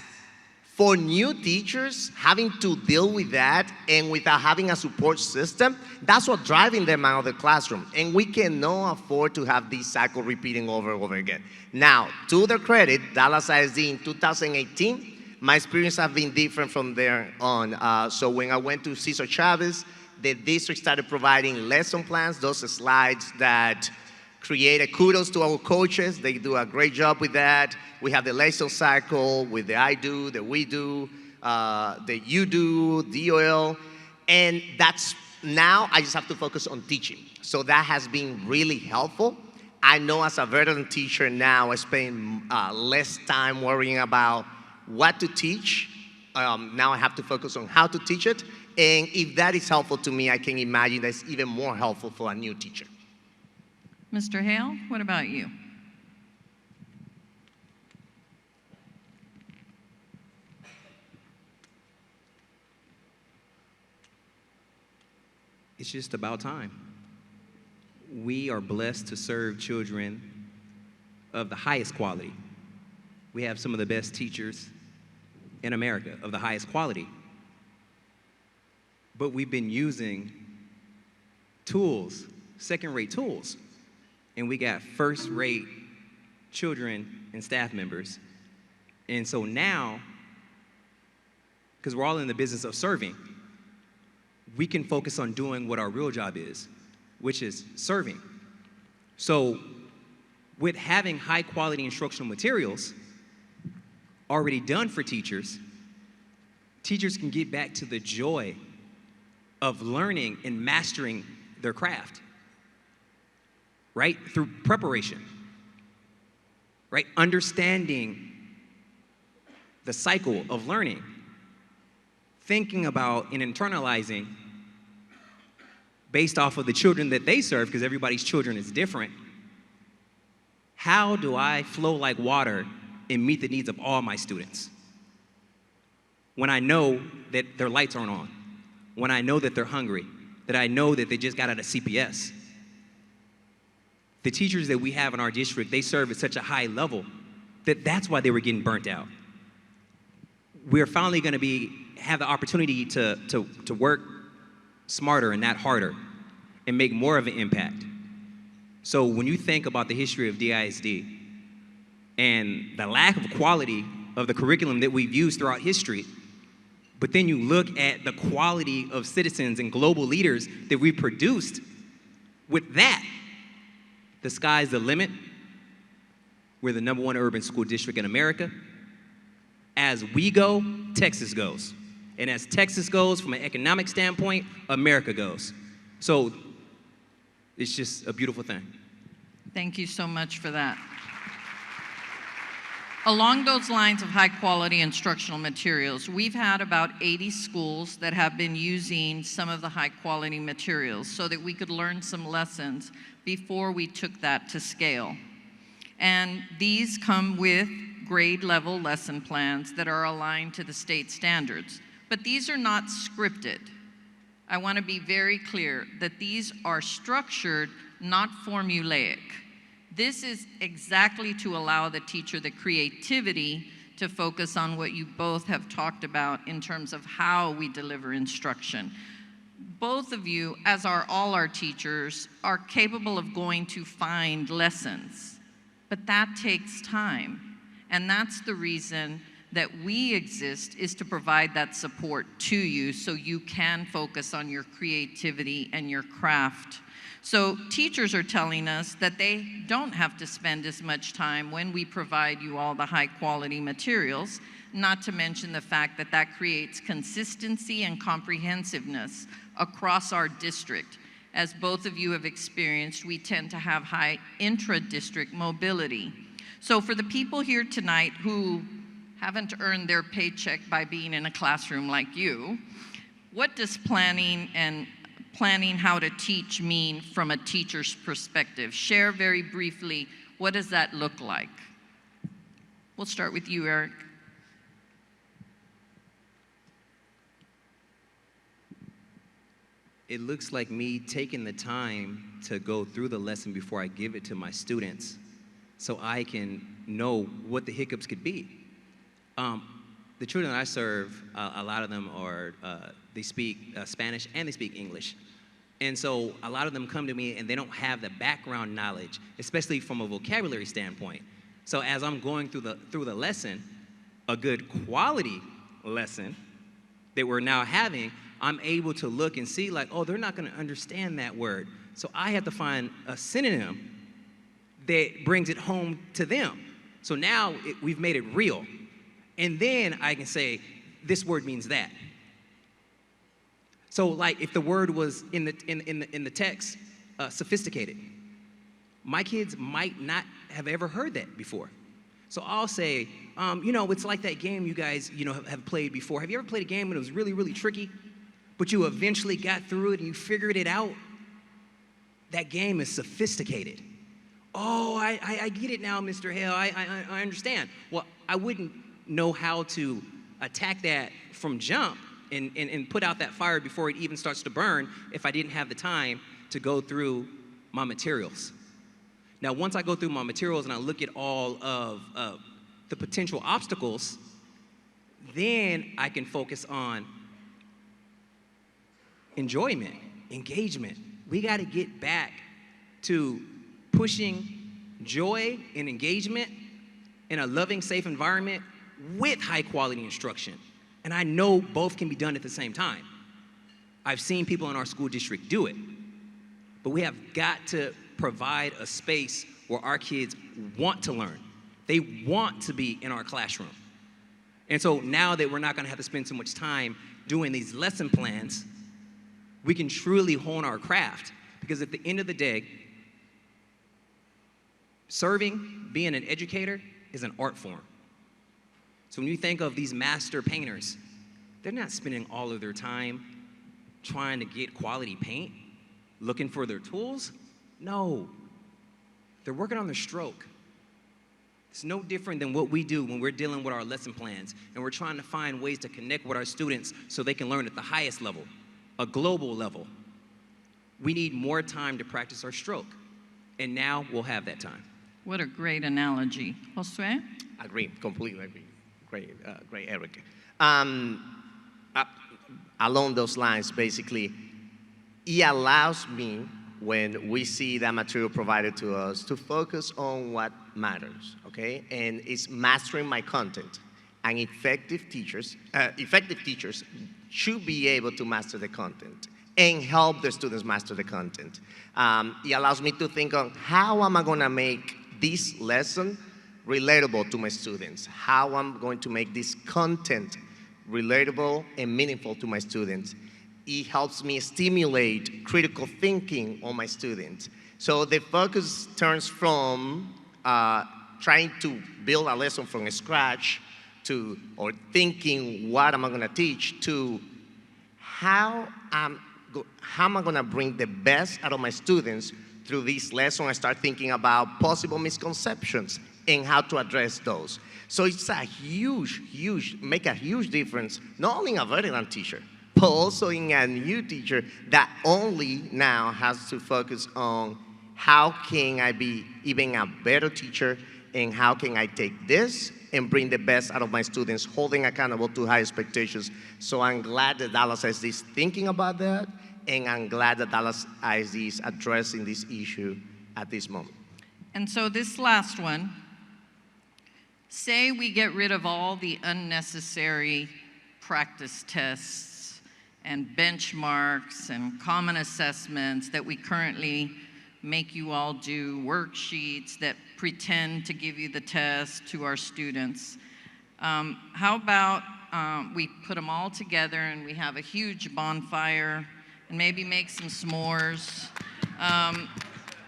for new teachers, having to deal with that and without having a support system, that's what's driving them out of the classroom. And we cannot afford to have this cycle repeating over and over again. Now, to their credit, Dallas ISD in 2018, my experience have been different from there on. So when I went to Cesar Chavez, the district started providing lesson plans, those slides that created kudos to our coaches. They do a great job with that. We have the lesson cycle with the I do, the we do, the you do, DOL. And that's, now I just have to focus on teaching. So that has been really helpful. I know as a veteran teacher now, I spend less time worrying about what to teach. Now I have to focus on how to teach it. And if that is helpful to me, I can imagine that's even more helpful for a new teacher. Mr. Hale, what about you? It's just about time. We are blessed to serve children of the highest quality. We have some of the best teachers in America of the highest quality. But we've been using tools, second-rate tools, and we got first-rate children and staff members. And so now, because we're all in the business of serving, we can focus on doing what our real job is, which is serving. So with having high-quality instructional materials already done for teachers, teachers can get back to the joy of learning and mastering their craft, right? Through preparation, right? Understanding the cycle of learning, thinking about and internalizing based off of the children that they serve, because everybody's children is different. How do I flow like water and meet the needs of all my students when I know that their lights aren't on? When I know that they're hungry, that I know that they just got out of CPS. The teachers that we have in our district, they serve at such a high level that that's why they were getting burnt out. We're finally going to have the opportunity to work smarter and not harder and make more of an impact. So when you think about the history of DISD and the lack of quality of the curriculum that we've used throughout history, but then you look at the quality of citizens and global leaders that we produced, with that, the sky's the limit. We're the #1 urban school district in America. As we go, Texas goes. And as Texas goes, from an economic standpoint, America goes. So it's just a beautiful thing. Thank you so much for that. Along those lines of high quality instructional materials, we've had about 80 schools that have been using some of the high quality materials so that we could learn some lessons before we took that to scale. And these come with grade level lesson plans that are aligned to the state standards. But these are not scripted. I want to be very clear that these are structured, not formulaic. This is exactly to allow the teacher the creativity to focus on what you both have talked about in terms of how we deliver instruction. Both of you, as are all our teachers, are capable of going to find lessons, but that takes time. And that's the reason that we exist, is to provide that support to you so you can focus on your creativity and your craft. So teachers are telling us that they don't have to spend as much time when we provide you all the high quality materials, not to mention the fact that that creates consistency and comprehensiveness across our district. As both of you have experienced, we tend to have high intra-district mobility. So for the people here tonight who haven't earned their paycheck by being in a classroom like you, what does planning how to teach mean from a teacher's perspective? Share very briefly, what does that look like? We'll start with you, Eric. It looks like me taking the time to go through the lesson before I give it to my students so I can know what the hiccups could be. The children that I serve, a lot of them are, they speak Spanish and they speak English. And so a lot of them come to me and they don't have the background knowledge, especially from a vocabulary standpoint. So as I'm going through the lesson, a good quality lesson that we're now having, I'm able to look and see like, oh, they're not gonna understand that word. So I have to find a synonym that brings it home to them. So now we've made it real. And then I can say, this word means that. So like if the word was in the text, sophisticated, my kids might not have ever heard that before. So I'll say, it's like that game you guys, have played before. Have you ever played a game when it was really, really tricky, but you eventually got through it and you figured it out? That game is sophisticated. Oh, I get it now, Mr. Hale. I understand. Well, I wouldn't know how to attack that from jump and put out that fire before it even starts to burn if I didn't have the time to go through my materials. Now, once I go through my materials and I look at all of the potential obstacles, then I can focus on enjoyment, engagement. We got to get back to pushing joy and engagement in a loving, safe environment with high quality instruction. And I know both can be done at the same time. I've seen people in our school district do it. But we have got to provide a space where our kids want to learn. They want to be in our classroom. And so now that we're not gonna have to spend so much time doing these lesson plans, we can truly hone our craft. Because at the end of the day, serving, being an educator, is an art form. So when you think of these master painters, they're not spending all of their time trying to get quality paint, looking for their tools. No, they're working on their stroke. It's no different than what we do when we're dealing with our lesson plans and we're trying to find ways to connect with our students so they can learn at the highest level, a global level. We need more time to practice our stroke, and now we'll have that time. What a great analogy. Josue? Agree, completely agree. Great, Eric. Along those lines, basically, it allows me, when we see that material provided to us, to focus on what matters, okay? And it's mastering my content. And effective teachers should be able to master the content and help the students master the content. It allows me to think on how am I gonna make this lesson relatable to my students? How I'm going to make this content relatable and meaningful to my students? It helps me stimulate critical thinking on my students. So the focus turns from trying to build a lesson from scratch or thinking what am I gonna teach, to how am I gonna bring the best out of my students through this lesson. I start thinking about possible misconceptions and how to address those. So it's make a huge difference, not only in a veteran teacher, but also in a new teacher that only now has to focus on how can I be even a better teacher and how can I take this and bring the best out of my students, holding accountable to high expectations. So I'm glad that Dallas ISD is thinking about that, and I'm glad that Dallas ISD is addressing this issue at this moment. And so this last one, say we get rid of all the unnecessary practice tests and benchmarks and common assessments that we currently make you all do, worksheets that pretend to give you the test to our students. How about we put them all together and we have a huge bonfire and maybe make some s'mores.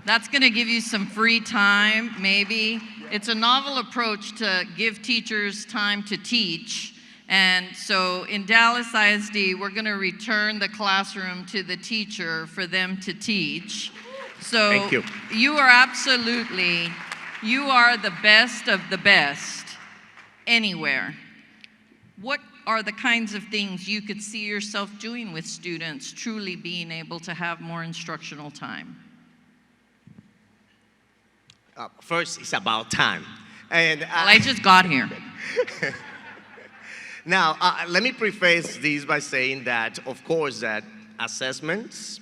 That's gonna give you some free time, maybe. It's a novel approach to give teachers time to teach. And so in Dallas ISD, we're gonna return the classroom to the teacher for them to teach. So Thank you. You are the best of the best anywhere. What are the kinds of things you could see yourself doing with students, truly being able to have more instructional time? First, it's about time. And Well, I just got here. Now, let me preface this by saying that, of course, that assessments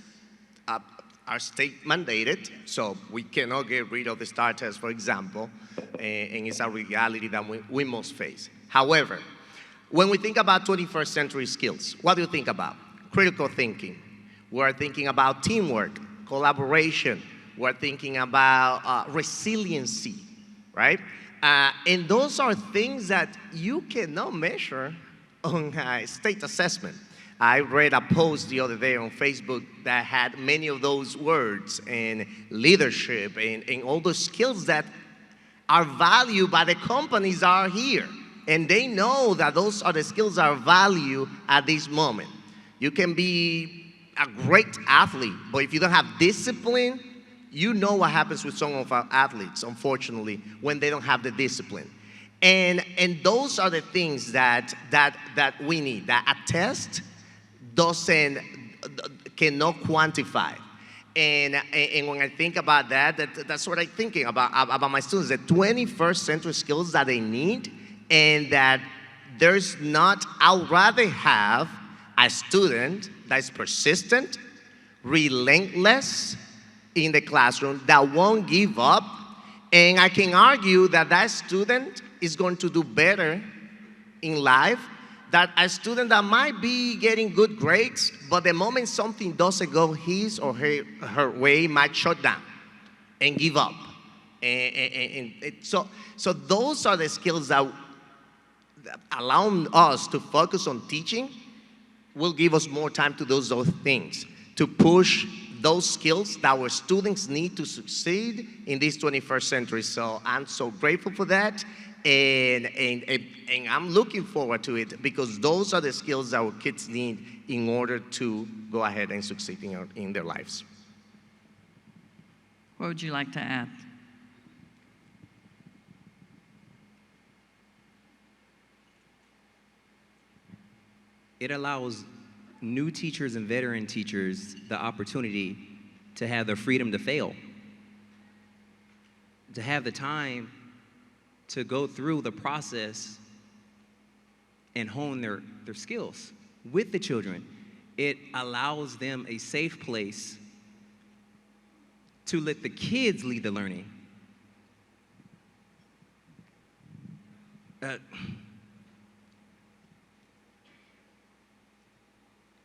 are state mandated, so we cannot get rid of the STAR test, for example, and it's a reality that we must face. However, when we think about 21st century skills, what do you think about? Critical thinking. We're thinking about teamwork, collaboration. We're thinking about resiliency, right? And those are things that you cannot measure on a state assessment. I read a post the other day on Facebook that had many of those words, and leadership and all those skills that are valued by the companies that are here. And they know that those are the skills that are valued at this moment. You can be a great athlete, but if you don't have discipline, you know what happens with some of our athletes, unfortunately, when they don't have the discipline. And those are the things that we need, that a test cannot quantify. And when I think about that's what I'm thinking about my students, the 21st century skills that they need, and that there's not, I'd rather have a student that's persistent, relentless in the classroom, that won't give up. And I can argue that that student is going to do better in life than a student that might be getting good grades, but the moment something doesn't go his or her way, might shut down and give up. So those are the skills that allow us to focus on teaching, will give us more time to do those things, to push those skills that our students need to succeed in this 21st century. So I'm so grateful for that, and I'm looking forward to it, because those are the skills that our kids need in order to go ahead and succeed in their lives. What would you like to add? It allows new teachers and veteran teachers the opportunity to have the freedom to fail, to have the time to go through the process and hone their skills with the children. It allows them a safe place to let the kids lead the learning.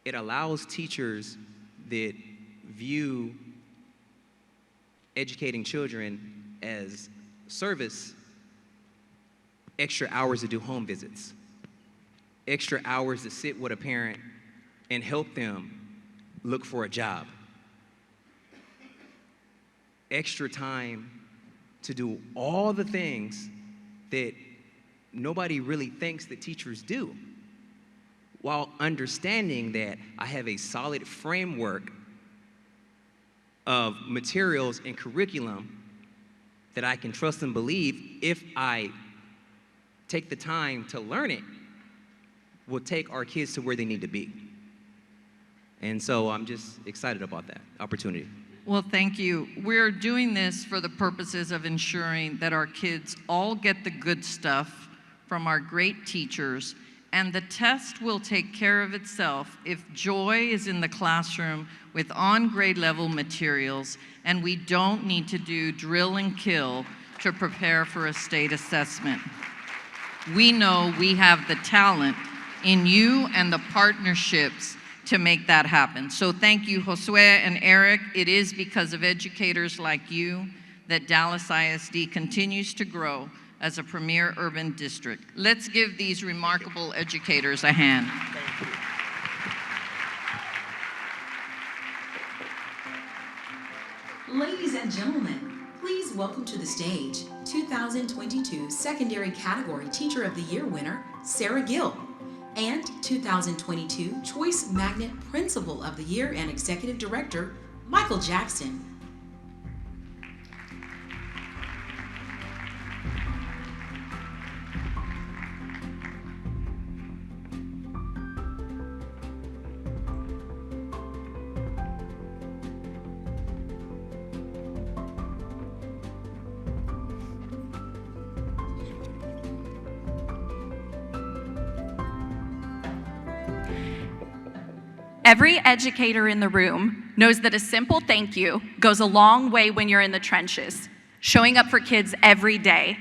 It allows teachers that view educating children as service, extra hours to do home visits, extra hours to sit with a parent and help them look for a job, extra time to do all the things that nobody really thinks that teachers do, while understanding that I have a solid framework of materials and curriculum that I can trust and believe, if I take the time to learn it, will take our kids to where they need to be. And so I'm just excited about that opportunity. Well, thank you. We're doing this for the purposes of ensuring that our kids all get the good stuff from our great teachers, and the test will take care of itself if joy is in the classroom with on-grade level materials, and we don't need to do drill and kill to prepare for a state assessment. We know we have the talent in you and the partnerships to make that happen. So thank you, Josue and Eric. It is because of educators like you that Dallas ISD continues to grow as a premier urban district. Let's give these remarkable educators a hand. Ladies and gentlemen, please welcome to the stage 2022 Secondary Category Teacher of the Year winner, Sarah Gill, and 2022 Choice Magnet Principal of the Year and Executive Director, Michael Jackson. Every educator in the room knows that a simple thank you goes a long way when you're in the trenches, showing up for kids every day.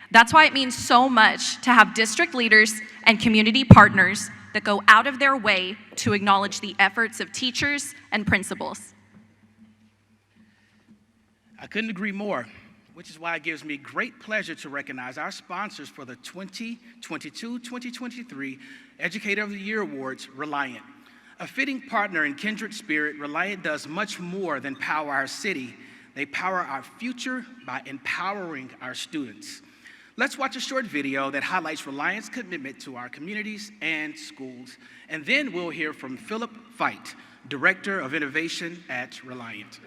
That's why it means so much to have district leaders and community partners that go out of their way to acknowledge the efforts of teachers and principals. I couldn't agree more, which is why it gives me great pleasure to recognize our sponsors for the 2022-2023 Educator of the Year Awards, Reliant. A fitting partner in kindred spirit, Reliant does much more than power our city. They power our future by empowering our students. Let's watch a short video that highlights Reliant's commitment to our communities and schools, and then we'll hear from Philip Feit, Director of Innovation at Reliant.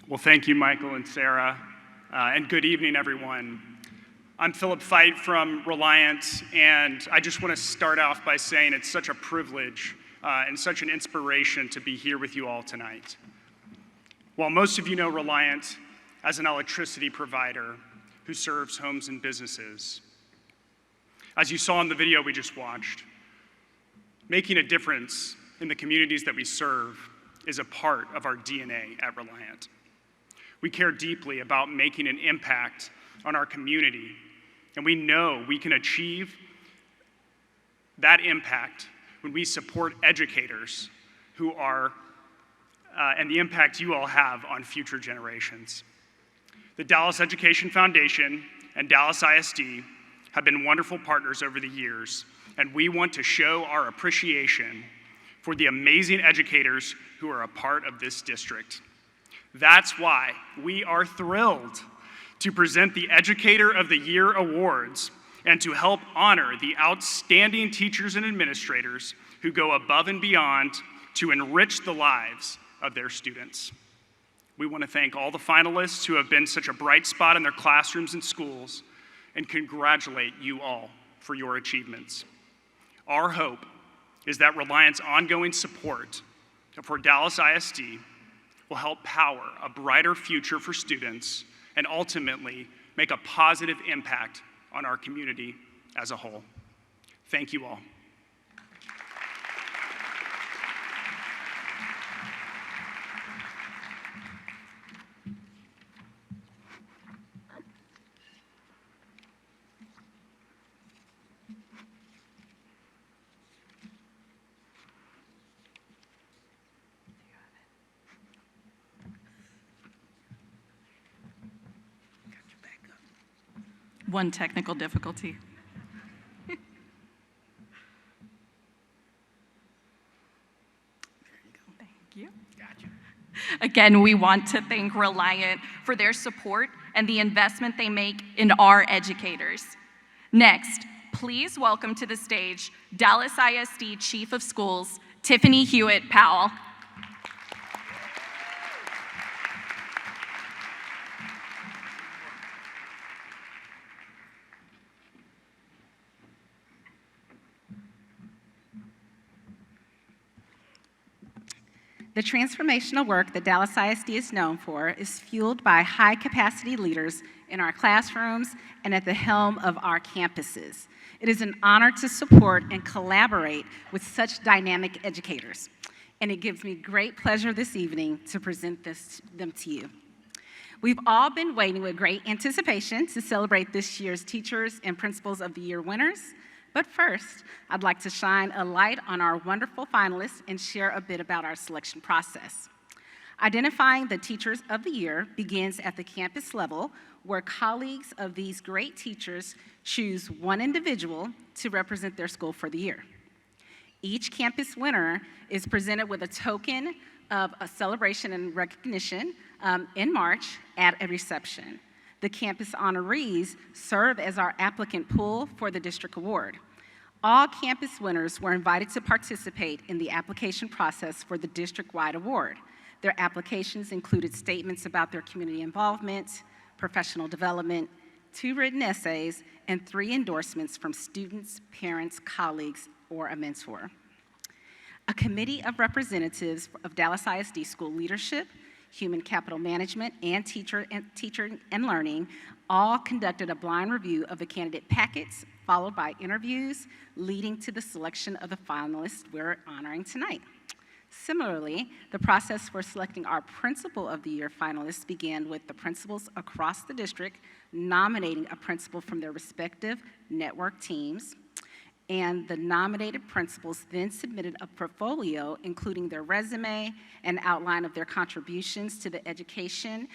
Well, thank you, Michael and Sarah, and good evening, everyone. I'm Philip Feit from Reliant, and I just want to start off by saying it's such a privilege and such an inspiration to be here with you all tonight. While most of you know Reliant as an electricity provider who serves homes and businesses, as you saw in the video we just watched, making a difference in the communities that we serve is a part of our DNA at Reliant. We care deeply about making an impact on our community, and we know we can achieve that impact when we support educators who are, and the impact you all have on future generations. The Dallas Education Foundation and Dallas ISD have been wonderful partners over the years, and we want to show our appreciation for the amazing educators who are a part of this district. That's why we are thrilled to present the Educator of the Year Awards and to help honor the outstanding teachers and administrators who go above and beyond to enrich the lives of their students. We want to thank all the finalists who have been such a bright spot in their classrooms and schools and congratulate you all for your achievements. Our hope is that Reliant's ongoing support for Dallas ISD will help power a brighter future for students and ultimately make a positive impact on our community as a whole. Thank you all. One technical difficulty. Thank you. Gotcha. Again, we want to thank Reliant for their support and the investment they make in our educators. Next, please welcome to the stage Dallas ISD Chief of Schools, Tiffany Hewitt Powell. The transformational work that Dallas ISD is known for is fueled by high-capacity leaders in our classrooms and at the helm of our campuses. It is an honor to support and collaborate with such dynamic educators, and it gives me great pleasure this evening to present them to you. We've all been waiting with great anticipation to celebrate this year's Teachers and Principals of the Year winners. But first, I'd like to shine a light on our wonderful finalists and share a bit about our selection process. Identifying the Teachers of the Year begins at the campus level, where colleagues of these great teachers choose one individual to represent their school for the year. Each campus winner is presented with a token of a celebration and recognition in March at a reception. The campus honorees serve as our applicant pool for the district award. All campus winners were invited to participate in the application process for the district-wide award. Their applications included statements about their community involvement, professional development, 2 written essays, and 3 endorsements from students, parents, colleagues, or a mentor. A committee of representatives of Dallas ISD school leadership, human capital management, and teacher and learning all conducted a blind review of the candidate packets, followed by interviews, leading to the selection of the finalists we're honoring tonight. Similarly, the process for selecting our Principal of the Year finalists began with the principals across the district nominating a principal from their respective network teams, and the nominated principals then submitted a portfolio including their resume and outline of their contributions to the education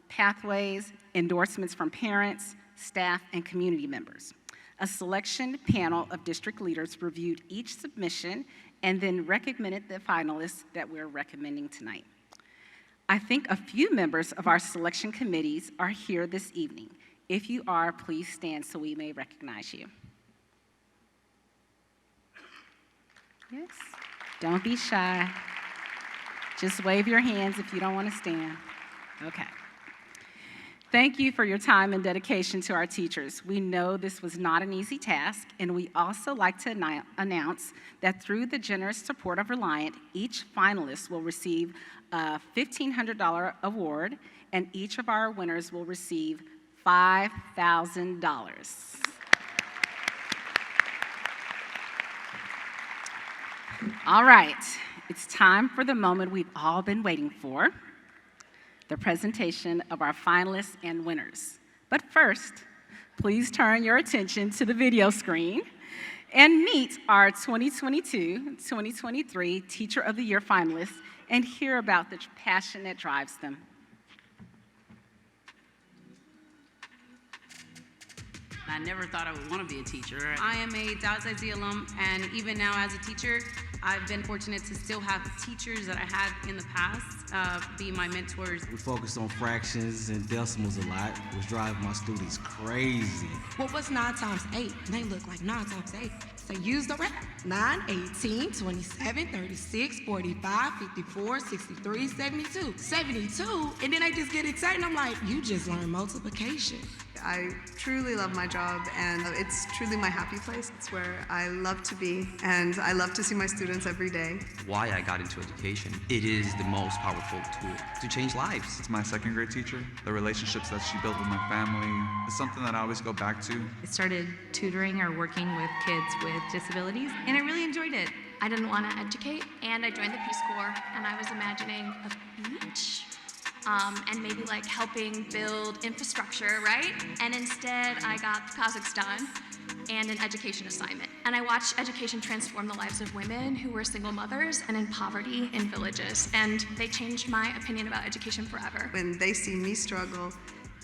pathways, endorsements from parents, staff, and community members. A selection panel of district leaders reviewed each submission and then recommended the finalists that we're recommending tonight. I think a few members of our selection committees are here this evening. If you are, please stand so we may recognize you. Yes, don't be shy. Just wave your hands if you don't want to stand. Okay. Thank you for your time and dedication to our teachers. We know this was not an easy task, and we also like to announce that through the generous support of Reliant, each finalist will receive a $1,500 award, and each of our winners will receive $5,000. All right, it's time for the moment we've all been waiting for, the presentation of our finalists and winners. But first, please turn your attention to the video screen and meet our 2022-2023 Teacher of the Year finalists and hear about the passion that drives them. I never thought I would want to be a teacher. I am a Dallas ISD alum, and even now as a teacher, I've been fortunate to still have teachers that I had in the past be my mentors. We focus on fractions and decimals a lot, which drive my students crazy. Well, what's 9 times 8? They look like 9 times 8. So use the rep. 9, 18, 27, 36, 45, 54, 63, 72. 72, and then I just get excited, and I'm like, you just learned multiplication. I truly love my job, and it's truly my happy place. It's where I love to be, and I love to see my students every day. Why I got into education, it is the most powerful tool to change lives. It's my second grade teacher. The relationships that she built with my family is something that I always go back to. I started tutoring or working with kids with disabilities, and I really enjoyed it. I didn't want to educate, and I joined the Peace Corps, and I was imagining a beach. And maybe like helping build infrastructure, right? And instead I got Kazakhstan and an education assignment. And I watched education transform the lives of women who were single mothers and in poverty in villages. And they changed my opinion about education forever. When they see me struggle,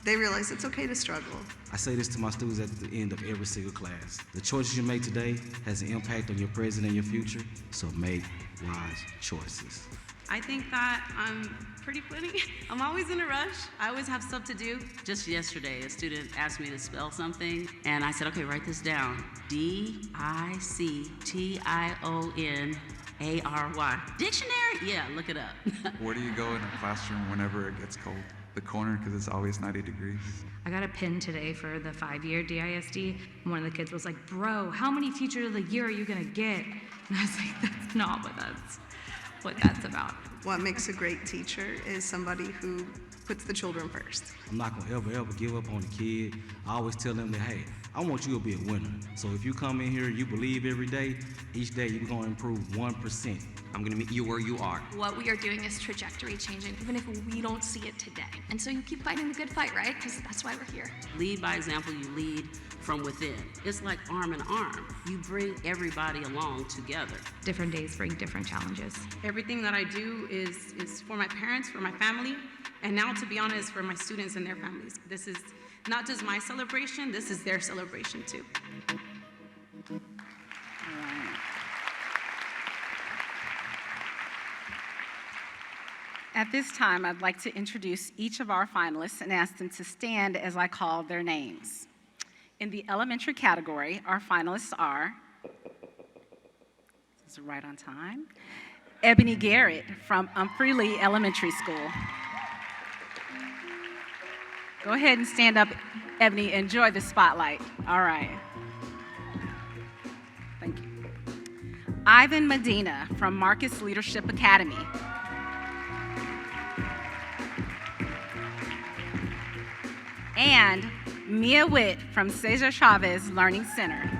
they realize it's okay to struggle. I say this to my students at the end of every single class. The choices you make today has an impact on your present and your future, so make wise choices. I think that I'm pretty funny. I'm always in a rush. I always have stuff to do. Just yesterday, a student asked me to spell something, and I said, okay, write this down. D-I-C-T-I-O-N-A-R-Y. Dictionary? Yeah, look it up. Where do you go in a classroom whenever it gets cold? The corner, because it's always 90 degrees. I got a pin today for the 5-year DISD. One of the kids was like, bro, how many Teacher of the Year are you gonna get? And I was like, that's not what that's. what that's about. What makes a great teacher is somebody who puts the children first. I'm not gonna ever give up on the kid. I always tell them that, hey, I want you to be a winner. So if you come in here, you believe every day, each day you're gonna improve 1%. I'm gonna meet you where you are. What we are doing is trajectory changing, even if we don't see it today. And so you keep fighting the good fight, right? Because that's why we're here. Lead by example, you lead from within. It's like arm in arm. You bring everybody along together. Different days bring different challenges. Everything that I do is for my parents, for my family, and now, to be honest, for my students and their families. This is not just my celebration, this is their celebration too. At this time, I'd like to introduce each of our finalists and ask them to stand as I call their names. In the elementary category, our finalists are, this is right on time, Ebony Garrett from Humphrey Lee Elementary School. Go ahead and stand up, Ebony. Enjoy the spotlight. All right. Thank you. Ivan Medina from Marcus Leadership Academy. And Mia Witt from Cesar Chavez Learning Center.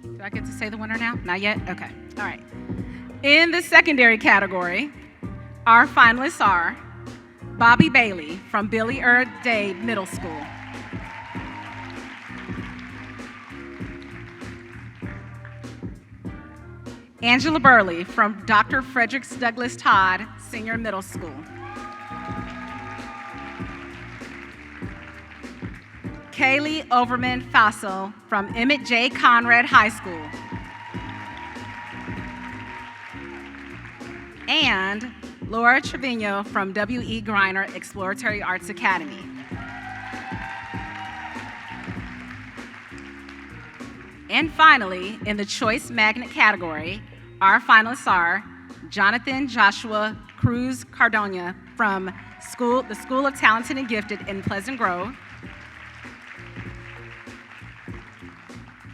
Do I get to say the winner now? Not yet? Okay. All right. In the secondary category, our finalists are Bobby Bailey from Billy Earl Day Middle School. Angela Burley from Dr. Fredericks Douglass Todd Senior Middle School. Kaylee Overman Fassel from Emmett J. Conrad High School. And Laura Trevino from W.E. Griner Exploratory Arts Academy. And finally, in the Choice Magnet category, our finalists are Jonathan Joshua Cruz Cardona from the School of Talented and Gifted in Pleasant Grove,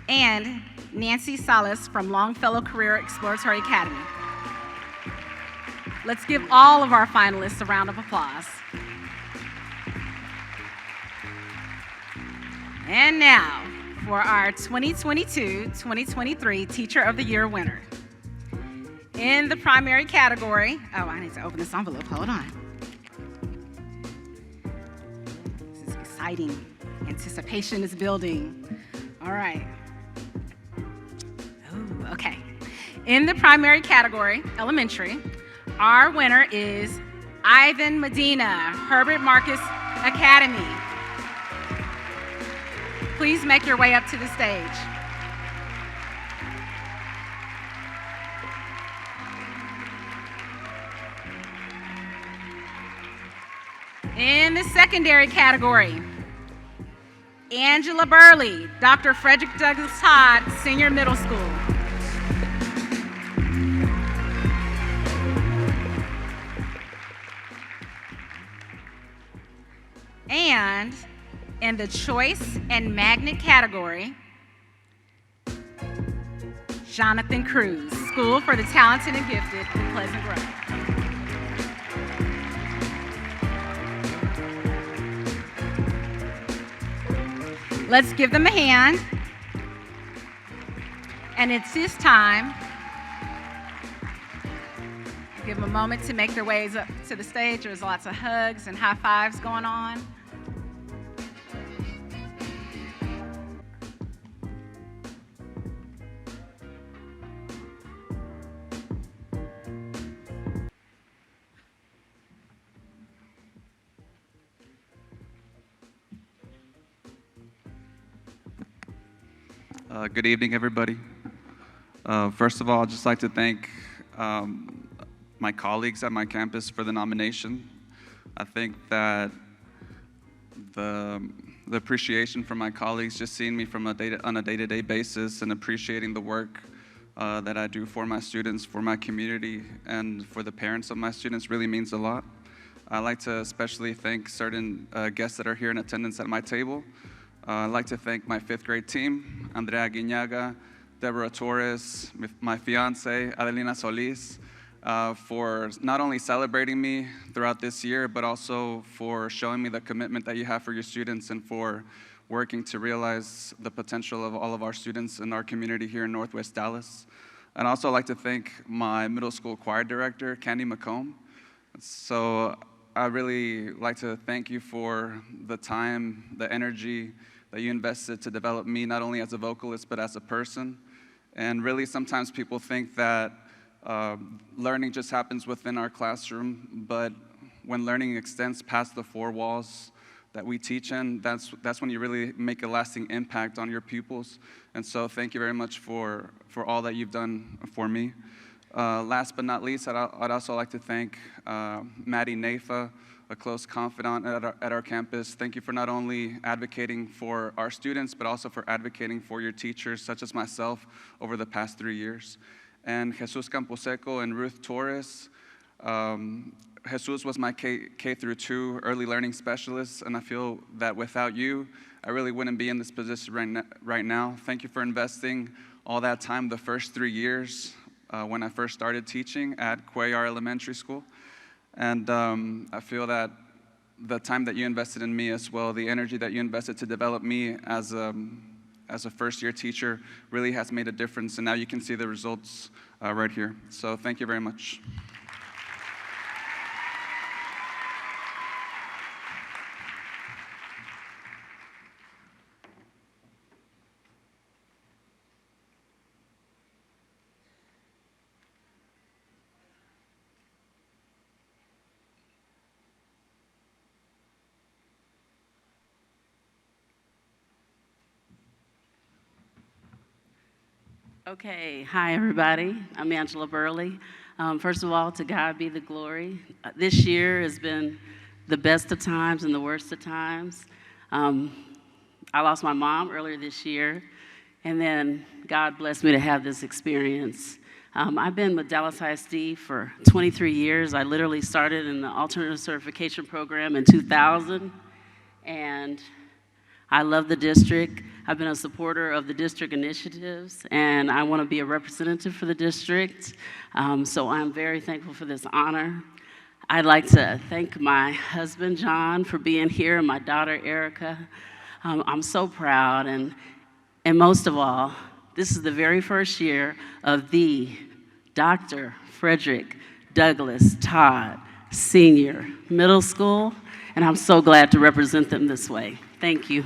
and Nancy Salas from Longfellow Career Exploratory Academy. Let's give all of our finalists a round of applause. And now, for our 2022-2023 Teacher of the Year winner. In the primary category, oh, I need to open this envelope, hold on. This is exciting. Anticipation is building. All right. Oh, okay. In the primary category, elementary, our winner is Ivan Medina, Herbert Marcus Academy. Please make your way up to the stage. In the secondary category, Angela Burley, Dr. Frederick Douglass Todd Senior Middle School. And in the Choice and Magnet category, Jonathan Cruz, School for the Talented and Gifted in Pleasant Grove. Let's give them a hand. And it's this time. Give them a moment to make their ways up to the stage. There's lots of hugs and high fives going on. Good evening, everybody. First of all, I'd just like to thank my colleagues at my campus for the nomination. I think that the appreciation from my colleagues, just seeing me from on a day-to-day basis and appreciating the work that I do for my students, for my community, and for the parents of my students really means a lot. I'd like to especially thank certain guests that are here in attendance at my table. I'd like to thank my 5th grade team, Andrea Guiñaga, Deborah Torres, my fiance, Adelina Solis, for not only celebrating me throughout this year, but also for showing me the commitment that you have for your students and for working to realize the potential of all of our students in our community here in Northwest Dallas. I'd also like to thank my middle school choir director, Candy McComb. So I really like to thank you for the time, the energy that you invested to develop me, not only as a vocalist, but as a person. And really, sometimes people think that learning just happens within our classroom, but when learning extends past the 4 walls that we teach in, that's when you really make a lasting impact on your pupils. And so thank you very much for all that you've done for me. Last but not least, I'd also like to thank Maddie Nafa, a close confidant at our campus. Thank you for not only advocating for our students, but also for advocating for your teachers, such as myself, over the past 3 years. And Jesus Camposeco and Ruth Torres. Jesus was my K through 2 early learning specialist, and I feel that without you, I really wouldn't be in this position right now. Thank you for investing all that time the first 3 years when I first started teaching at Cuellar Elementary School. And I feel that the time that you invested in me as well, the energy that you invested to develop me as a first-year teacher really has made a difference, and now you can see the results right here. So thank you very much. Okay, hi everybody. I'm Angela Burley. First of all, to God be the glory. This year has been the best of times and the worst of times. I lost my mom earlier this year, and then God blessed me to have this experience. I've been with Dallas ISD for 23 years. I literally started in the alternative certification program in 2000, and I love the district. I've been a supporter of the district initiatives, and I want to be a representative for the district. So I'm very thankful for this honor. I'd like to thank my husband, John, for being here, and my daughter, Erica. I'm so proud, and most of all, this is the very first year of the Dr. Frederick Douglass Todd Senior Middle School, and I'm so glad to represent them this way. Thank you.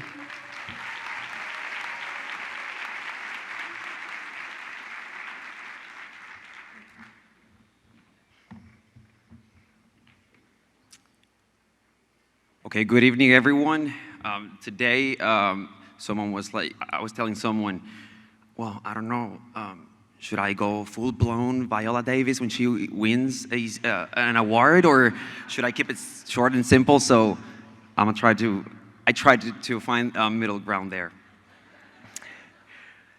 Okay, good evening, everyone. Today, someone was like, I was telling someone, well, I don't know, should I go full-blown Viola Davis when she wins an award, or should I keep it short and simple? So I tried to find a middle ground there.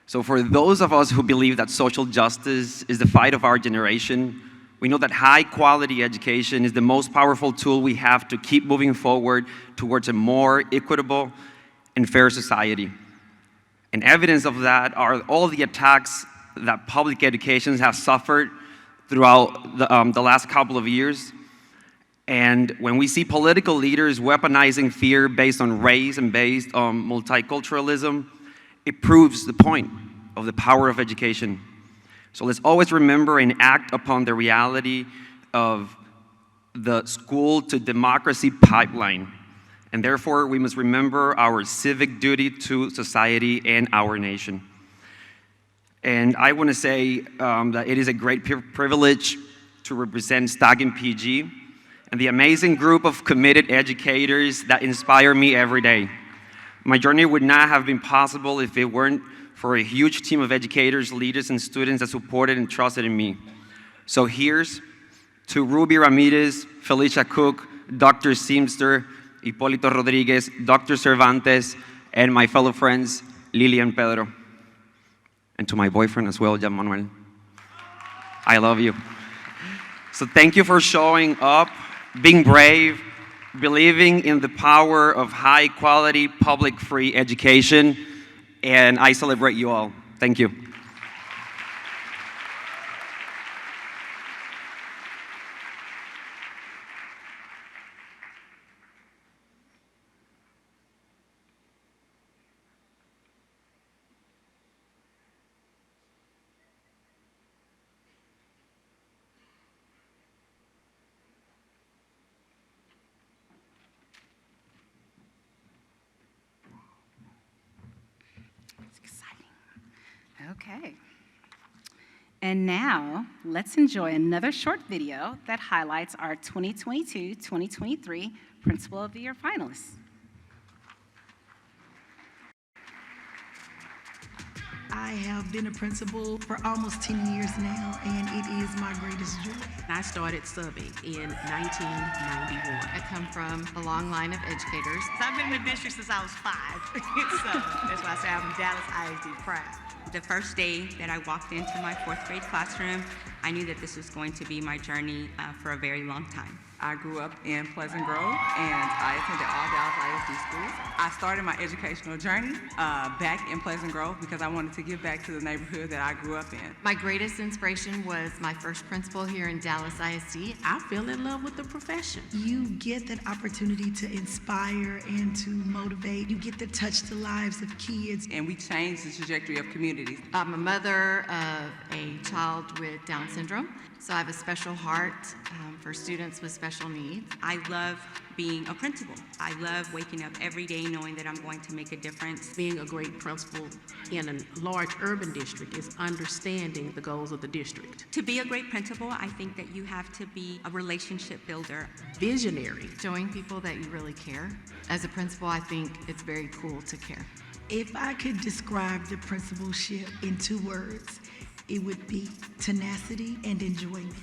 So for those of us who believe that social justice is the fight of our generation, we know that high-quality education is the most powerful tool we have to keep moving forward towards a more equitable and fair society. And evidence of that are all the attacks that public education has suffered throughout the last couple of years. And when we see political leaders weaponizing fear based on race and based on multiculturalism, it proves the point of the power of education. So let's always remember and act upon the reality of the school to democracy pipeline. And therefore, we must remember our civic duty to society and our nation. And I want to say that it is a great privilege to represent Stagin PG and the amazing group of committed educators that inspire me every day. My journey would not have been possible if it weren't for a huge team of educators, leaders, and students that supported and trusted in me. So here's to Ruby Ramirez, Felicia Cook, Dr. Seamster, Hipólito Rodriguez, Dr. Cervantes, and my fellow friends, Lily and Pedro. And to my boyfriend as well, Jan Manuel. I love you. So thank you for showing up, being brave, believing in the power of high-quality, public, free education, and I celebrate you all. Thank you. Okay. And now, let's enjoy another short video that highlights our 2022-2023 Principal of the Year finalists. I have been a principal for almost 10 years now, and it is my greatest joy. I started subbing in 1991. I come from a long line of educators. I've been in the district since I was 5, so that's why I say I'm Dallas ISD proud. The first day that I walked into my 4th grade classroom, I knew that this was going to be my journey for a very long time. I grew up in Pleasant Grove, and I attended all Dallas ISD schools. I started my educational journey back in Pleasant Grove because I wanted to give back to the neighborhood that I grew up in. My greatest inspiration was my first principal here in Dallas ISD. I fell in love with the profession. You get that opportunity to inspire and to motivate. You get to touch the lives of kids. And we changed the trajectory of communities. I'm a mother of a child with Down syndrome, so I have a special heart for students with special needs. I love being a principal. I love waking up every day knowing that I'm going to make a difference. Being a great principal in a large urban district is understanding the goals of the district. To be a great principal, I think that you have to be a relationship builder. Visionary. Showing people that you really care. As a principal, I think it's very cool to care. If I could describe the principalship in 2 words, it would be tenacity and enjoyment.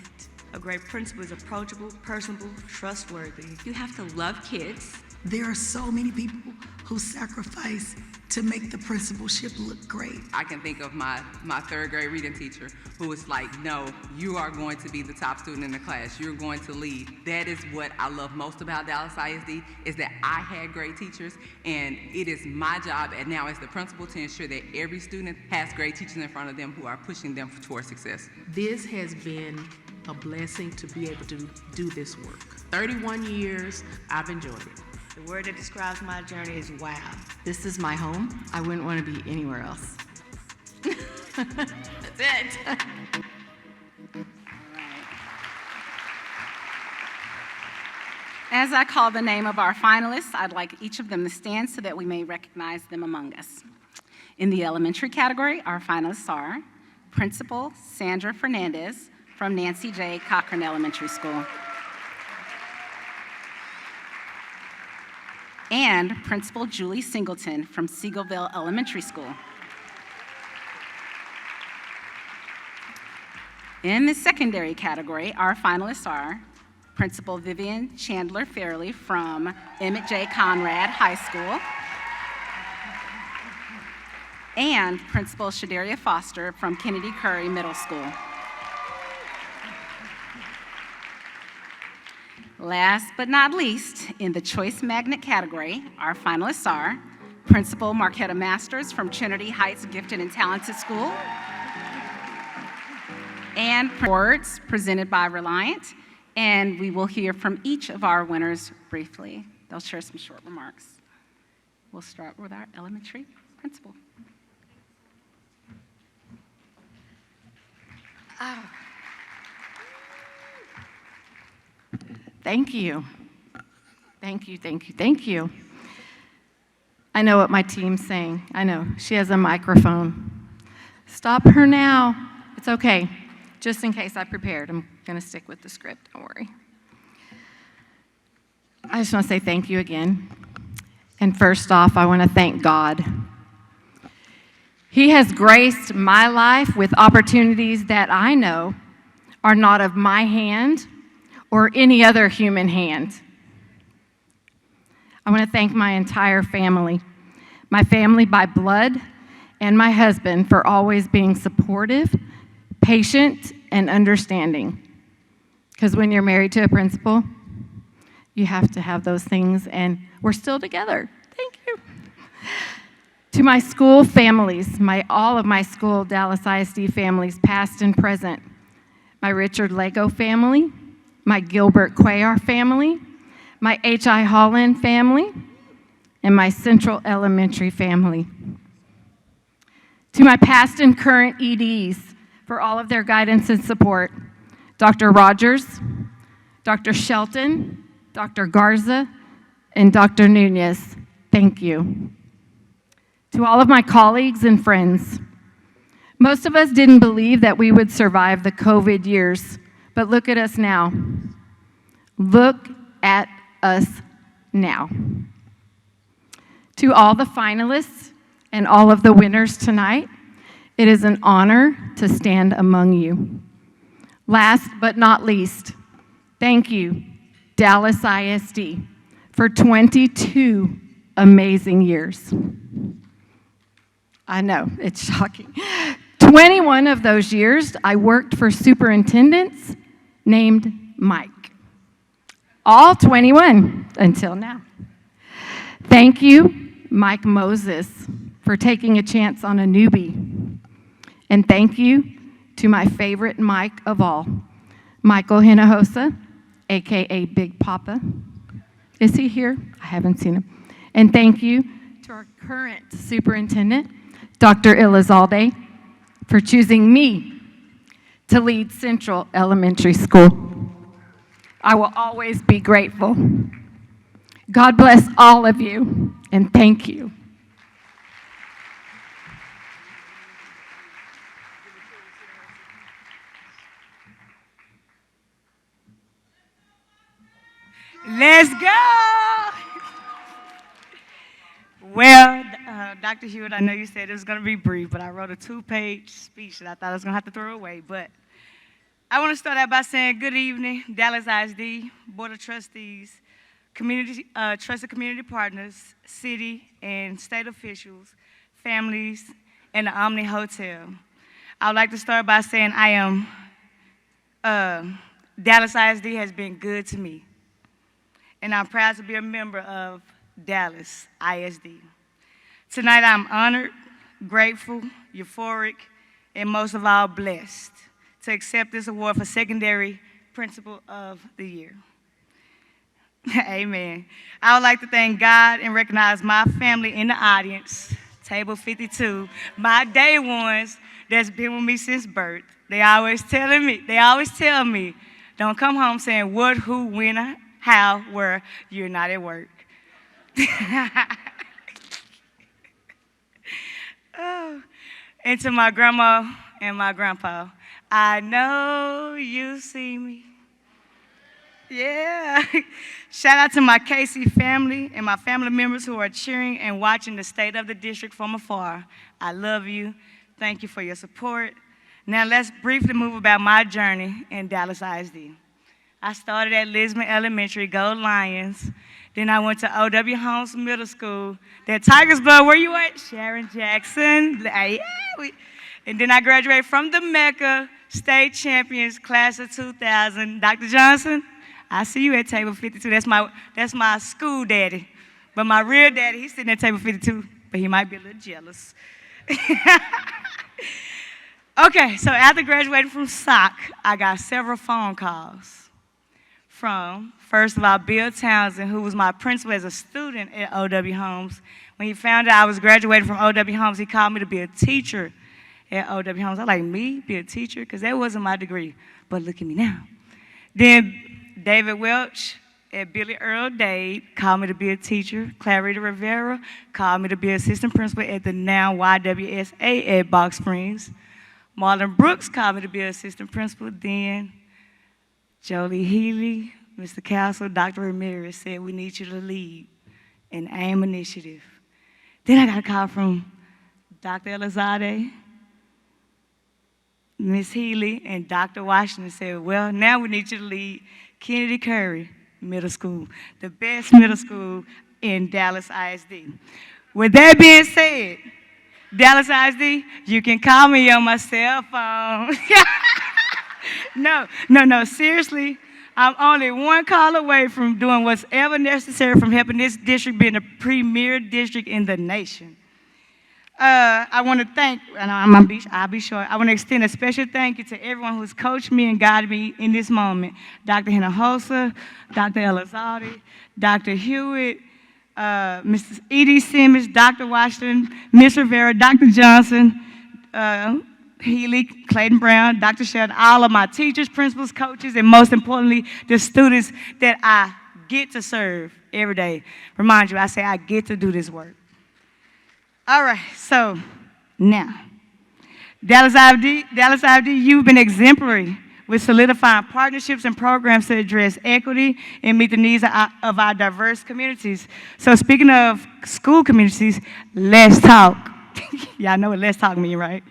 A great principal is approachable, personable, trustworthy. You have to love kids. There are so many people who sacrifice to make the principalship look great. I can think of my 3rd grade reading teacher who was like, no, you are going to be the top student in the class. You're going to lead. That is what I love most about Dallas ISD, is that I had great teachers, and it is my job and now as the principal to ensure that every student has great teachers in front of them who are pushing them towards success. This has been a blessing to be able to do this work. 31 years, I've enjoyed it. The word that describes my journey is wow. This is my home. I wouldn't want to be anywhere else. That's it. As I call the name of our finalists, I'd like each of them to stand so that we may recognize them among us. In the elementary category, our finalists are Principal Sandra Fernandez from Nancy J. Cochran Elementary School, and Principal Julie Singleton from Seagoville Elementary School. In the secondary category, our finalists are Principal Vivian Chandler Fairley from Emmett J. Conrad High School, and Principal Shadaria Foster from Kennedy Curry Middle School. Last but not least, in the Choice Magnet category, our finalists are Principal Marquetta Masters from Trinity Heights Gifted and Talented School, and awards presented by Reliant, and we will hear from each of our winners briefly. They'll share some short remarks. We'll start with our elementary principal. Thank you. Thank you, thank you, thank you. I know what my team's saying. I know. She has a microphone. Stop her now. It's okay. Just in case I prepared, I'm going to stick with the script. Don't worry. I just want to say thank you again. And first off, I want to thank God. He has graced my life with opportunities that I know are not of my hand or any other human hand. I want to thank my entire family, my family by blood, and my husband for always being supportive, patient, and understanding. Because when you're married to a principal, You have to have those things, and we're still together. Thank you. To my school families, all of my school Dallas ISD families, past and present, my Richard Lego family, my Gilbert Cuellar family, my H.I. Holland family, and my Central Elementary family. To my past and current EDs for all of their guidance and support, Dr. Rogers, Dr. Shelton, Dr. Garza, and Dr. Nunez, thank you. To all of my colleagues and friends, most of us didn't believe that we would survive the COVID years, but look at us now. Look at us now. To all the finalists and all of the winners tonight, it is an honor to stand among you. Last but not least, thank you, Dallas ISD, for 22 amazing years. I know, it's shocking. 21 of those years, I worked for superintendents named Mike. All 21 until now. Thank you, Mike Moses, for taking a chance on a newbie. And thank you to my favorite Mike of all, Michael Hinojosa, AKA Big Papa. Is he here? I haven't seen him. And thank you to our current superintendent, Dr. Elizalde, for choosing me to lead Central Elementary School. I will always be grateful. God bless all of you, and thank you. Let's go. Well, Dr. Hewitt, I know you said it was going to be brief, but I wrote a 2-page speech that I thought I was going to have to throw away. But I want to start out by saying good evening, Dallas ISD, Board of Trustees, trusted community partners, city and state officials, families, and the Omni Hotel. I would like to start by saying Dallas ISD has been good to me, and I'm proud to be a member of Dallas ISD. Tonight I'm honored, grateful, euphoric, and most of all blessed to accept this award for Secondary Principal of the Year. Amen. I would like to thank God and recognize my family in the audience, table 52, my day ones that's been with me since birth. They always tell me, don't come home saying what, who, when, how, where, you're not at work. Oh. And to my grandma and my grandpa, I know you see me. Yeah. Shout out to my KC family and my family members who are cheering and watching the state of the district from afar. I love you. Thank you for your support. Now let's briefly move about my journey in Dallas ISD. I started at Lisbon Elementary, go Lions. Then I went to O.W. Holmes Middle School. That Tigers Blood, where you at? Sharon Jackson. And then I graduated from the Mecca State Champions, class of 2000. Dr. Johnson, I see you at table 52. That's my school daddy. But my real daddy, he's sitting at table 52, but he might be a little jealous. Okay, so after graduating from SOC, I got several phone calls from, first of all, Bill Townsend, who was my principal as a student at O.W. Holmes. When he found out I was graduating from O.W. Holmes, he called me to be a teacher at O.W. Holmes. I was like, me, be a teacher? Because that wasn't my degree. But look at me now. Then David Welch at Billy Earl Dade called me to be a teacher. Clarita Rivera called me to be assistant principal at the now YWSA at Box Springs. Marlon Brooks called me to be assistant principal. Then Jolie Healy, Mr. Castle, Dr. Ramirez said, we need you to lead an AIM initiative. Then I got a call from Dr. Elizade, Ms. Healy, and Dr. Washington said, well, now we need you to lead Kennedy Curry Middle School, the best middle school in Dallas ISD. With that being said, Dallas ISD, you can call me on my cell phone. No, seriously, I'm only one call away from doing whatever necessary from helping this district being the premier district in the nation. I want to thank, and I'll be short. I want to extend a special thank you to everyone who's coached me and guided me in this moment. Dr. Hinojosa, Dr. Elizalde, Dr. Hewitt, Mrs. Edie Simmons, Dr. Washington, Ms. Rivera, Dr. Johnson, Healy, Clayton Brown, Dr. Sheldon, all of my teachers, principals, coaches, and most importantly, the students that I get to serve every day. Remind you, I say I get to do this work. All right, so now, Dallas IFD, you've been exemplary with solidifying partnerships and programs to address equity and meet the needs of our diverse communities. So speaking of school communities, let's talk. Y'all know what let's talk mean, right?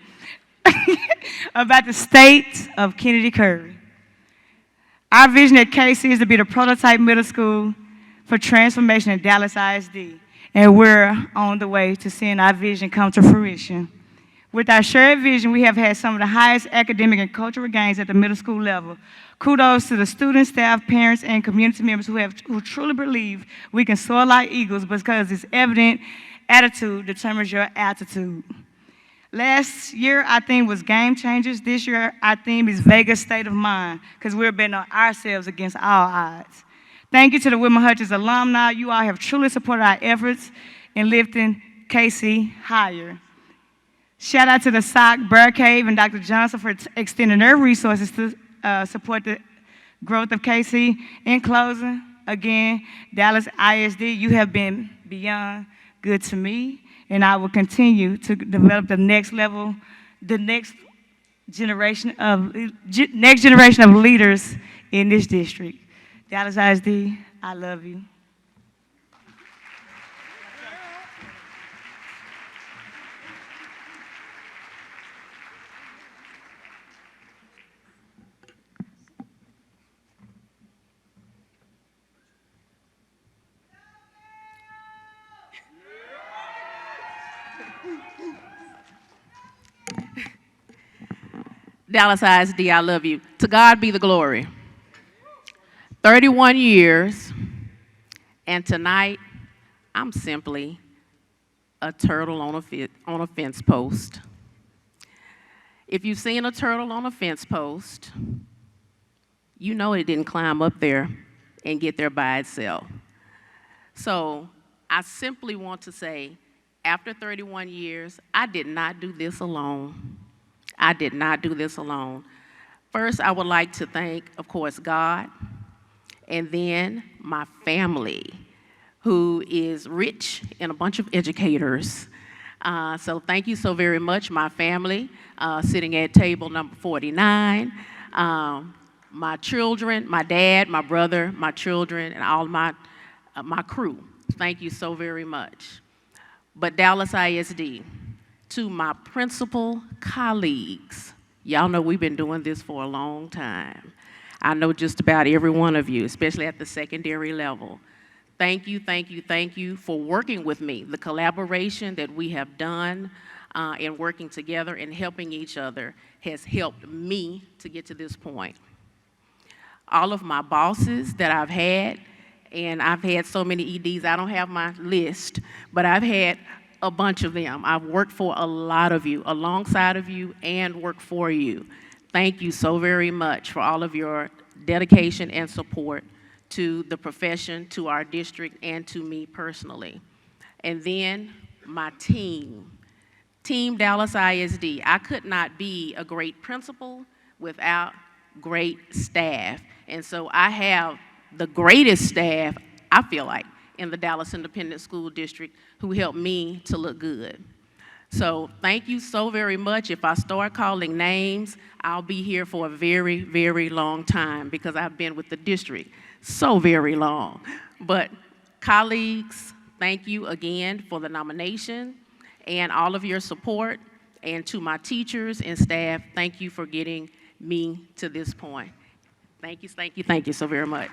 About the state of Kennedy Curry. Our vision at KC is to be the prototype middle school for transformation in Dallas ISD. And we're on the way to seeing our vision come to fruition. With our shared vision, we have had some of the highest academic and cultural gains at the middle school level. Kudos to the students, staff, parents, and community members who truly believe we can soar like eagles because it's evident attitude determines your altitude. Last year, our theme was game changers. This year, our theme is Vegas state of mind because we're betting on ourselves against all odds. Thank you to the Wilma Hutchins alumni. You all have truly supported our efforts in lifting KC higher. Shout out to the SOC, Bear Cave, and Dr. Johnson for extending their resources to support the growth of KC. In closing, again, Dallas ISD, you have been beyond good to me, and I will continue to develop the next level, the next generation of leaders in this district. Dallas ISD, I love you. Dallas ISD, I love you. To God be the glory. 31 years, and tonight, I'm simply a turtle on a fence post. If you've seen a turtle on a fence post, you know it didn't climb up there and get there by itself. So I simply want to say, after 31 years, I did not do this alone. I did not do this alone. First, I would like to thank, of course, God, and then my family, who is rich in a bunch of educators. So thank you so very much, my family, sitting at table number 49, my children, my dad, my brother, my children, and all my crew. Thank you so very much. But Dallas ISD, to my principal colleagues, y'all know we've been doing this for a long time. I know just about every one of you, especially at the secondary level. Thank you, thank you, thank you for working with me. The collaboration that we have done in working together and helping each other has helped me to get to this point. All of my bosses that I've had, and I've had so many EDs, I don't have my list, but I've had a bunch of them. I've worked for a lot of you, alongside of you, and worked for you. Thank you so very much for all of your dedication and support to the profession, to our district, and to me personally. And then my team, Team Dallas ISD. I could not be a great principal without great staff. And so I have the greatest staff, I feel like, in the Dallas Independent School District who helped me to look good. So thank you so very much. If I start calling names, I'll be here for a very, very long time because I've been with the district so very long. But colleagues, thank you again for the nomination and all of your support. And to my teachers and staff, thank you for getting me to this point. Thank you, thank you, thank you so very much.